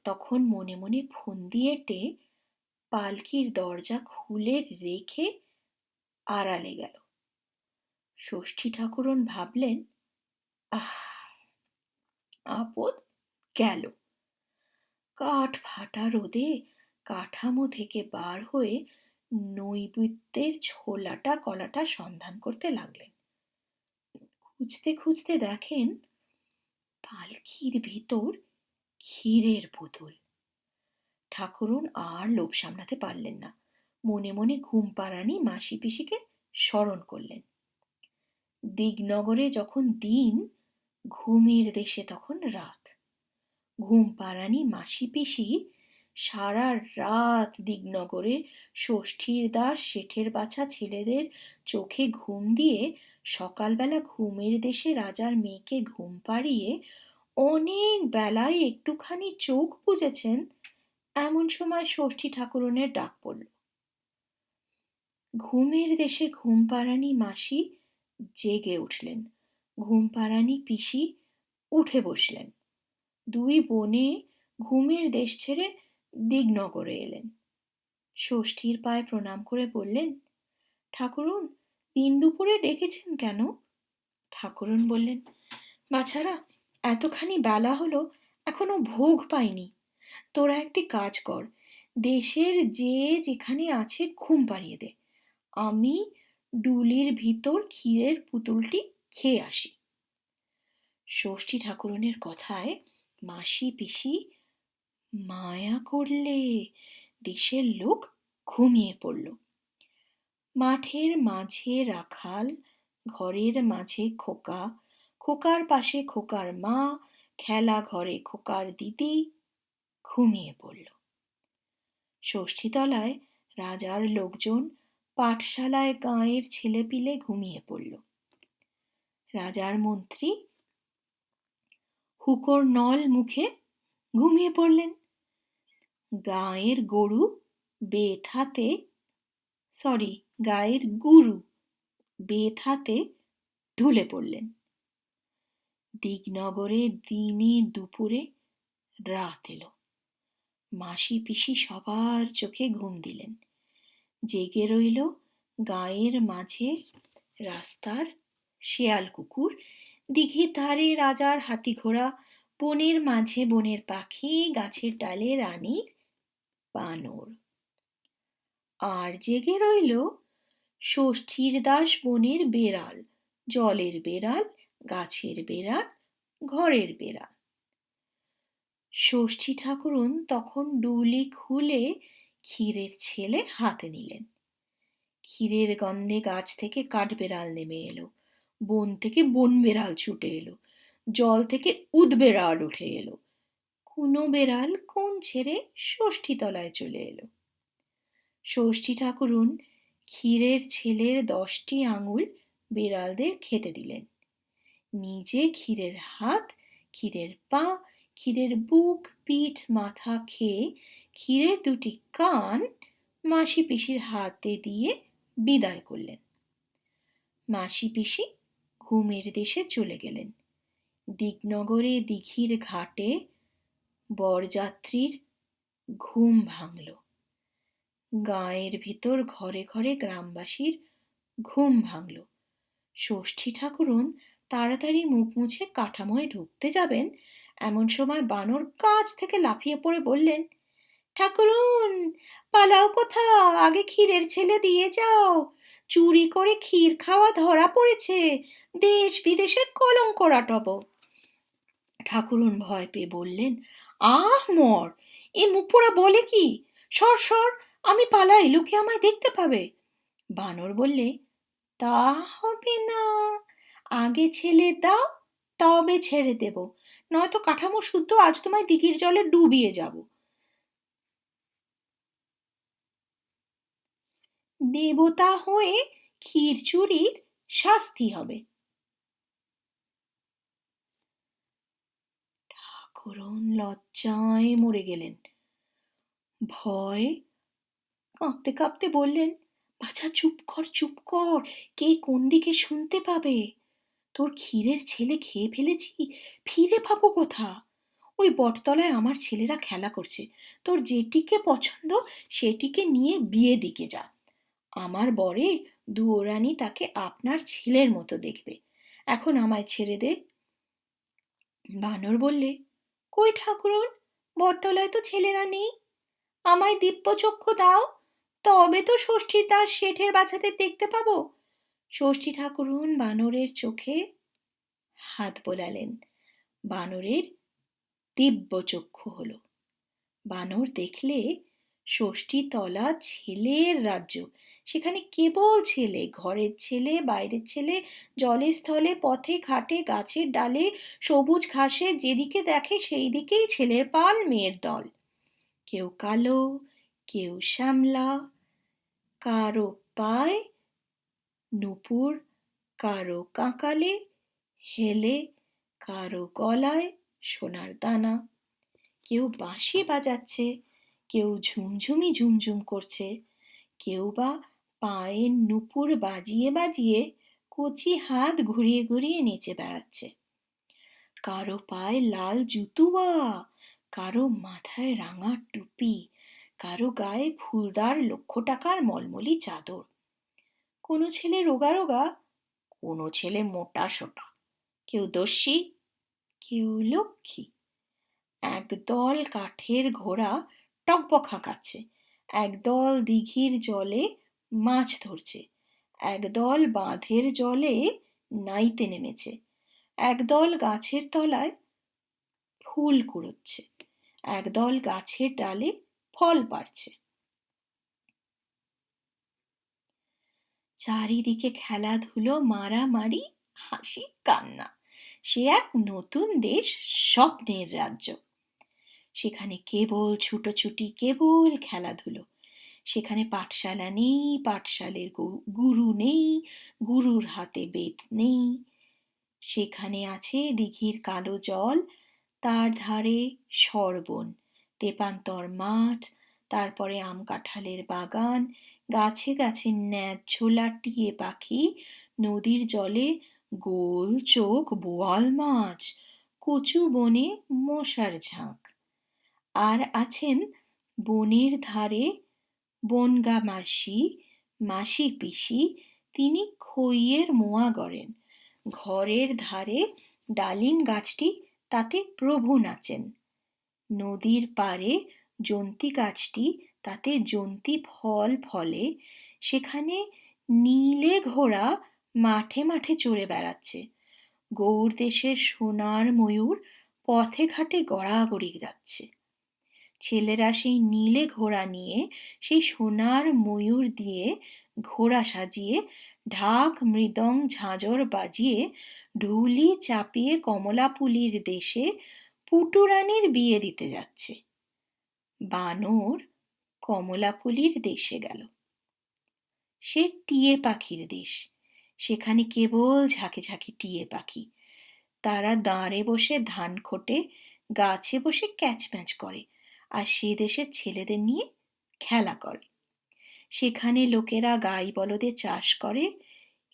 তখন মনে মনে ফন্দি এঁটে পালকির দরজা খুলে রেখে আড়ালে গেল। ষষ্ঠী ঠাকুরন ভাবলেন, আহ, আপদ গেল। কাঠ ফাটা রোদে কাঠামো থেকে বার হয়ে নৈবেদ্যের ছোলাটা কলাটা সন্ধান করতে লাগলেন। খুঁজতে খুঁজতে দেখেন পালকির ভিতর ক্ষীরের পুতুল। ঠাকুরন আর লোভ সামলাতে পারলেন না। মনে মনে ঘুম পাড়ানি মাসি পিসিকে স্মরণ করলেন। দিগনগরে যখন দিন, ঘুমের দেশে তখন রাত। ঘুম পাড়ানি মাসি পিসি সারা রাত দিগনগরে ষষ্ঠীর দাস শেঠের বাছা ছেলেদের চোখে ঘুম দিয়ে সকালবেলা ঘুমের দেশে রাজার মেয়েকে ঘুম পাড়িয়ে অনেক বেলায় একটুখানি চোখ বুজেছেন। এমন সময় ষষ্ঠী ঠাকুরনের ডাক পড়ল। ঘুমের দেশে ঘুমপাড়ানি মাসি জেগে উঠলেন, ঘুমপাড়ানি পিসি উঠে বসলেন। দুই বোনে ঘুমের দেশ ছেড়ে দিগনগরে এলেন। ষষ্ঠীর পায়ে প্রণাম করে বললেন, ঠাকুরন, দিন দুপুরে ডেকেছেন কেন? ঠাকুরন বললেন, বাছারা, এতখানি বেলা হলো, এখনো ভোগ পাইনি। তোরা একটি কাজ কর, দেশের যে যেখানে আছে ঘুম পাড়িয়ে দে, আমি ডুলির ভিতর ক্ষীরের পুতুলটি খেয়ে আসি। ষষ্ঠী ঠাকুরনের কথায় মাসি পিসি মায়া করলে, দেশের লোক ঘুমিয়ে পড়ল। মাঠের মাঝে রাখাল, ঘরের মাঝে খোকা, খোকার পাশে খোকার মা, খেলা ঘরে খোকার দিদি ঘুমিয়ে পড়ল। ষষ্ঠীতলায় রাজার লোকজন, পাঠশালায় গাঁয়ের ছেলেপিলে ঘুমিয়ে পড়ল। রাজার মন্ত্রী হুকোর নল মুখে ঘুমিয়ে পড়লেন। গাঁয়ের গরু গায়ের গুরু বেত হাতে ঢুলে পড়লেন। দিগনগরে দিনে দুপুরে রাত এলো। মাসি পিসি সবার চোখে ঘুম দিলেন। জেগে রইল গায়ের মাঝে রাস্তার শেয়াল কুকুর, দিঘির ধারে রাজার হাতি ঘোড়া, বনের মাঝে বনের পাখি, গাছের ডালে রানীর বানর। আর জেগে রইল ষষ্ঠীর দাস বনের বেড়াল, জলের বেড়াল, গাছের বেড়াল, ঘরের বেড়াল। ষষ্ঠী ঠাকুরন তখন ডুলি খুলে ক্ষীরের ছেলে হাতে নিলেন। ক্ষীরের গন্ধে গাছ থেকে কাঠবেড়াল নেমে এলো, বন থেকে বন বেড়াল ছুটে এলো, জল থেকে উদবেড়াল উঠে এলো। কোনো বেড়াল কোন ছেড়ে ষষ্ঠী তলায় চলে এলো। ষষ্ঠী ঠাকুরন ক্ষীরের ছেলের 10টি আঙুল বেড়ালদের খেতে দিলেন। নিজে ক্ষীরের হাত, ক্ষীরের পা, ক্ষীরের বুক, পিঠ, মাথা খেয়ে ক্ষীরের 2টি কান মাসি পিসির হাতে দিয়ে বিদায় করলেন। মাসি পিসি ঘুমের দেশে চলে গেলেন। দিগনগরে দিঘির ঘাটে বরযাত্রীর ঘুম ভাঙল। গাঁয়ের ভিতর ঘরে ঘরে গ্রামবাসীর ঘুম ভাঙল। ষষ্ঠী ঠাকুরন তাড়াতাড়ি মুখ মুছে কাঠামোয় ঢুকতে যাবেন, এমন সময় বানর গাছ থেকে লাফিয়ে পড়ে বললেন, ঠাকুরন, পালাও কোথা, আগে ক্ষীরের ছেলে দিয়ে যাও, চুরি করে ক্ষীর খাওয়া ধরা পড়েছে, দেশ বিদেশে কলঙ্ক রটব। ঠাকুরন ভয় পেয়ে বললেন, আহ মর, এ মুখ পোড়া বলে কি, সর সর, আমি পালাই, লোকে আমায় দেখতে পাবে। বানর বললে, তা হবে না, আগে ছেলে দাও, তবে ছেড়ে দেব, নয়তো কাঠামো শুদ্ধ আজ তোমায় দিঘির জলে ডুবিয়ে যাব। দেবতা হয়ে ক্ষীর চুরির শাস্তি হবে। ঠাকুরন লজ্জায় মরে গেলেন। ভয় কাঁপতে কাঁপতে বললেন, বাছা চুপ কর, চুপ কর, কে কোন দিকে শুনতে পাবে? তোর ক্ষীরের ছেলে খেয়ে ফেলেছি, ফিরে পাবো কোথা? ওই বটতলায় আমার ছেলেরা খেলা করছে, তোর যেটিকে পছন্দ সেটিকে নিয়ে বিয়ে দিকে যা। আমার বরে দুয়োরানী তাকে আপনার ছেলের মতো দেখবে। এখন আমায় ছেড়ে দে। বানর বললে, কই ঠাকুরন, বটতলায় তো ছেলেরা নেই, আমায় দিব্যচক্ষু দাও, তবে তো ষষ্ঠীর দাস শেঠের বাচ্চাদের দেখতে পাবো। ষষ্ঠী ঠাকুরন বানরের চোখে হাত বোলালেন। বানরের দিব্যচক্ষু হলো। বানর দেখলে ষষ্ঠী তলা ছেলের রাজ্য, সেখানে কেবল ছেলে, ঘরের ছেলে, বাইরের ছেলে, জলে স্থলে, পথে ঘাটে, গাছের ডালে, সবুজ ঘাসে, যেদিকে দেখে সেই দিকেই ছেলের পাল, মেয়ের দল। কেউ কালো, কেউ শ্যামলা, কারো পায় নূপুর, কারো কাঁকালে হেলে, কারো গলায় সোনার দানা। কেউ বাঁশি বাজাচ্ছে, কেউ ঝুমঝুমি ঝুমঝুম করছে, কেউ বা পায়ের নূপুর বাজিয়ে বাজিয়ে কচি হাত ঘুরিয়ে ঘুরিয়ে নেচে বেড়াচ্ছে। কারো পায়ে লাল জুতুয়া, কারো মাথায় রাঙা টুপি, কারো গায়ে ফুলদার 1,00,000 টাকার মলমলি চাদর। কোনো ছেলে রোগা রোগা, কোনো ছেলে মোটা সোটা, কেউ দস্যি, কেউ লক্ষ্মী। একদল কাঠের ঘোড়া টকবক হাঁকাচ্ছে, একদল দিঘির জলে মাছ ধরছে, একদল বাঁধের জলে নাইতে নেমেছে, একদল গাছের তলায় ফুল কুড়োচ্ছে, একদল গাছের ডালে ফল পাড়ছে। চারিদিকে খেলাধুলো, মারামারি, হাসি, কান্না। সে এক নতুন দেশ, স্বপ্নের রাজ্য। সেখানে কেবল ছুটোছুটি, কেবল খেলাধুলো। সেখানে পাঠশালা নেই, পাঠশালের গুরু নেই, গুরুর হাতে বেত নেই। সেখানে আছে দিঘির কালো জল, তার ধারে সরবন, তেপান্তর মাঠ, তারপরে আম কাঁঠালের বাগান, গাছে গাছে ন্যায্য টিয়ে পাখি, নদীর জলে গোল চোখ বোয়াল মাছ, কচু বনে মশার ঝাঁক। আর আছেন বনের ধারে বনগা মাসি, মাসি পিসি, তিনি খইয়ের মোয়া গড়েন। ঘরের ধারে ডালিম গাছটি, তাতে প্রভু নাচেন। নদীর পাড়ে জন্তি গাছটি, তাতে জন্তি ফল ফলে। সেখানে নীলে ঘোড়া মাঠে মাঠে চড়ে বেড়াচ্ছে। গৌড় দেশের সোনার ময়ূর পথে ঘাটে গড়াগড়ি যাচ্ছে। ছেলেরা সেই নীলে ঘোড়া নিয়ে, সেই সোনার ময়ূর দিয়ে ঘোড়া সাজিয়ে, ঢাক মৃদং ঝাঁঝর বাজিয়ে, ঢুলি চাপিয়ে কমলাপুলির দেশে পুটুরানির বিয়ে দিতে যাচ্ছে। বানর কমলাপুলির দেশে গেল। সে টিয়ে পাখির দেশ। সেখানে কেবল ঝাঁকে ঝাঁকে টিয়ে পাখি। তারা দাঁড়ে বসে ধান খোটে, গাছে বসে ক্যাচম্যাচ করে, আর সে দেশের ছেলেদের নিয়ে খেলা করে। সেখানে লোকেরা গাই বলদে চাষ করে,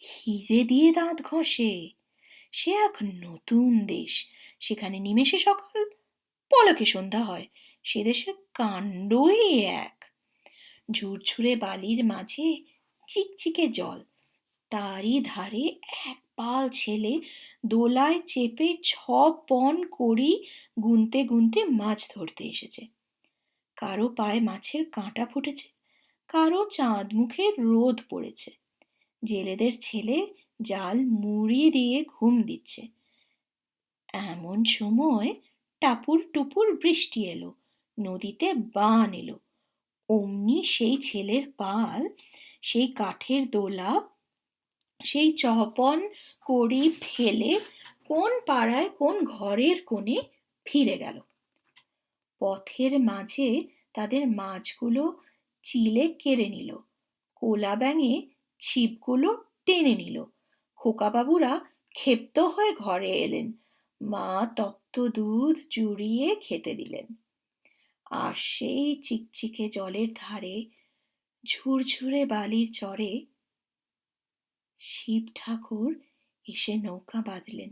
হিরে দিয়ে দাঁত ঘষে। সে এক নতুন দেশ। সেখানে নিমেষে সকাল, পলকে সন্ধ্যা হয়। সে দেশের কাণ্ডই এক। ঝুরঝুরে বালির মাঝে চিকচিকে জল, তারই ধারে এক পাল ছেলে দোলায় চেপে 6 পণ কড়ি গুনতে গুনতে মাছ ধরতে এসেছে। কারো পায়ে মাছের কাঁটা ফুটেছে, কারো চাঁদ মুখে রোদ পড়েছে। জেলেদের ছেলে জাল মুড়ি দিয়ে ঘুম দিচ্ছে। এমন সময় টাপুর টুপুর বৃষ্টি এলো, নদীতে বান এলো। অমনি সেই ছেলের পাল, সেই কাঠের দোলা, সেই চপন কড়ি ফেলে কোন পাড়ায় কোন ঘরের কোণে ফিরে গেল। পথের মাঝে তাদের মাছগুলো চিলে কেড়ে নিল, কোলা ব্যাঙে ছিপগুলো টেনে নিল। খোকাবাবুরা ক্ষেপ্ত হয়ে ঘরে এলেন, মা তপ্ত দুধ জুড়িয়ে খেতে দিলেন। আর সেই চিকচিকে জলের ধারে, ঝুরঝুরে বালির চরে শিব ঠাকুর এসে নৌকা বাঁধলেন।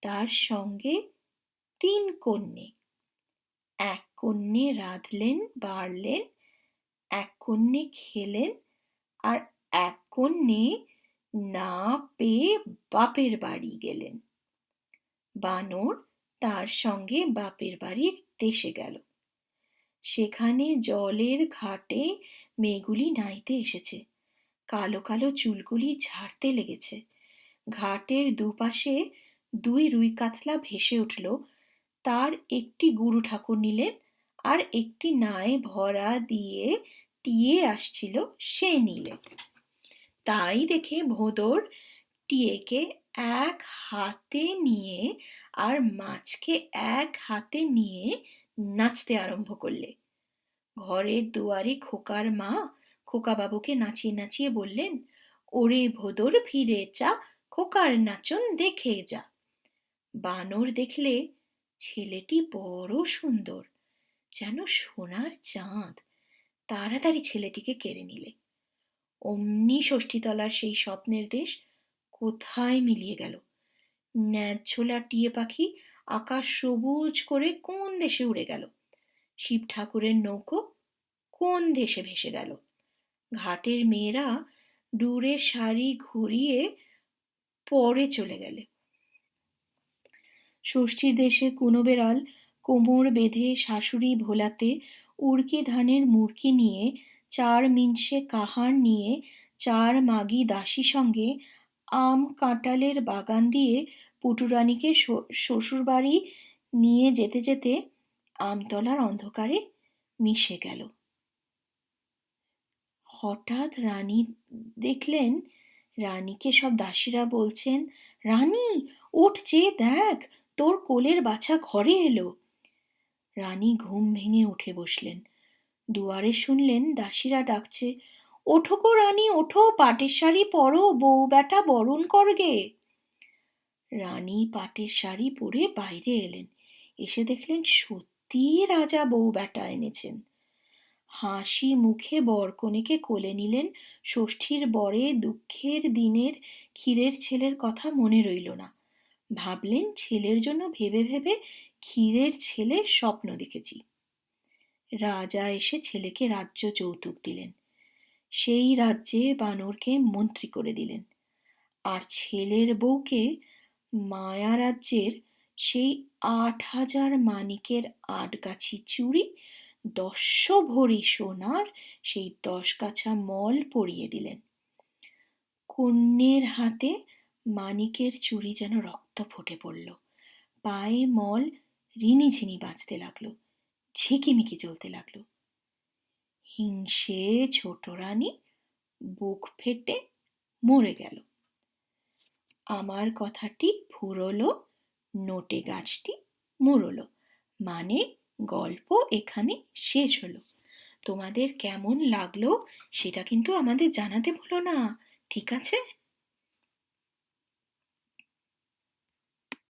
তার সঙ্গে 3 কন্যে। এক কন্যে রাঁধলেন বাড়লেন, এক কন্যে খেলেন, আর এক কন্যে না পেয়ে বাপের বাড়ি গেলেন। বানর তার সঙ্গে বাপের বাড়ির দেশে গেল। সেখানে জলের ঘাটে মেয়েগুলি নাইতে এসেছে, কালো কালো চুলগুলি ঝাড়তে লেগেছে। ঘাটের দুপাশে 2 রুই কাতলা ভেসে উঠল। তার একটি গুরু ঠাকুর নিলেন, আর একটি নায়ে ভরা দিয়ে টিয়ে আসছিল সে নিলে। তাই দেখে ভোঁদর টিয়েকে এক হাতে নিয়ে আর মাছকে এক হাতে নিয়ে নাচতে আরম্ভ করলে। ঘরের দুয়ারে খোকার মা খোকাবাবুকে নাচিয়ে নাচিয়ে বললেন, ওরে ভোদর ফিরে চা, খোকার নাচন দেখে যা। বানর দেখলে ছেলেটি বড় সুন্দর, যেন সোনার চাঁদ। তাড়াতাড়ি ছেলেটিকে কেড়ে নিলে। অমনি ষষ্ঠীতলার সেই স্বপ্নের দেশ কোথায় মিলিয়ে গেল। ন্যায্যলা টিয়ে পাখি আকাশ সবুজ করে কোন দেশে উড়ে গেল। শিব ঠাকুরের নৌকো কোন দেশে ভেসে গেল। ঘাটের মেয়েরা দূরে শাড়ি ঘুরিয়ে পরে চলে গেলে। ষষ্ঠীর দেশে কুনো বেড়াল কোমর বেঁধে শাশুড়ি ভোলাতে উড়কি ধানের মুড়কি নিয়ে, চার মিনসে কাহার নিয়ে, চার মাগি দাসী সঙ্গে আম কাঁঠালের বাগান দিয়ে পুটুরানীকে শ্বশুরবাড়ি নিয়ে যেতে যেতে আমতলার অন্ধকারে মিশে গেল। হঠাৎ রানী দেখলেন, রানীকে সব দাসীরা বলছেন, রানী ওঠ, চেয়ে দেখ, তোর কোলের বাছা ঘরে এলো। রানী ঘুম ভেঙে উঠে বসলেন। দুয়ারে শুনলেন দাসীরা ডাকছে, ওঠো গো রানী, ওঠো, পাটের শাড়ি পরো, বউ বেটা বরণ করগে। রানী পাটের শাড়ি পরে বাইরে এলেন। এসে দেখলেন সত্যি রাজা বউ বেটা এনেছেন। হাসি মুখে বরকনেকে কোলে নিলেন। ষষ্ঠীর বরে দুঃখের দিনের ক্ষীরের ছেলের কথা মনে রইল না। ভাবলেন ছেলের জন্য ভেবে ভেবে ক্ষীরের ছেলে স্বপ্ন দেখেছি। রাজা এসে ছেলেকে রাজ্য যৌতুক দিলেন। সেই রাজ্যে বানরকে মন্ত্রী করে দিলেন। আর ছেলের বউকে মায়া রাজ্যের সেই ৮,০০০ মানিকের আটগাছি চুড়ি, ১০ ভরি সোনার সেই ১০ গাছা মল পরিয়ে দিলেন। কন্যের হাতে মানিকের চুড়ি যেন রক্ত ফুটে পড়ল। পায়ে মল রিনিঝিনি বাজতে লাগলো, ঝিকিমিকি জ্বলতে লাগলো। হিংসে ছোট রানী বুক ফেটে মরে গেল। আমার কথাটি ফুরলো, নোটে গাছটি মুড়লো। মানে গল্প এখানে শেষ হলো। তোমাদের কেমন লাগলো সেটা কিন্তু আমাদের জানাতে ভুলো না, ঠিক আছে?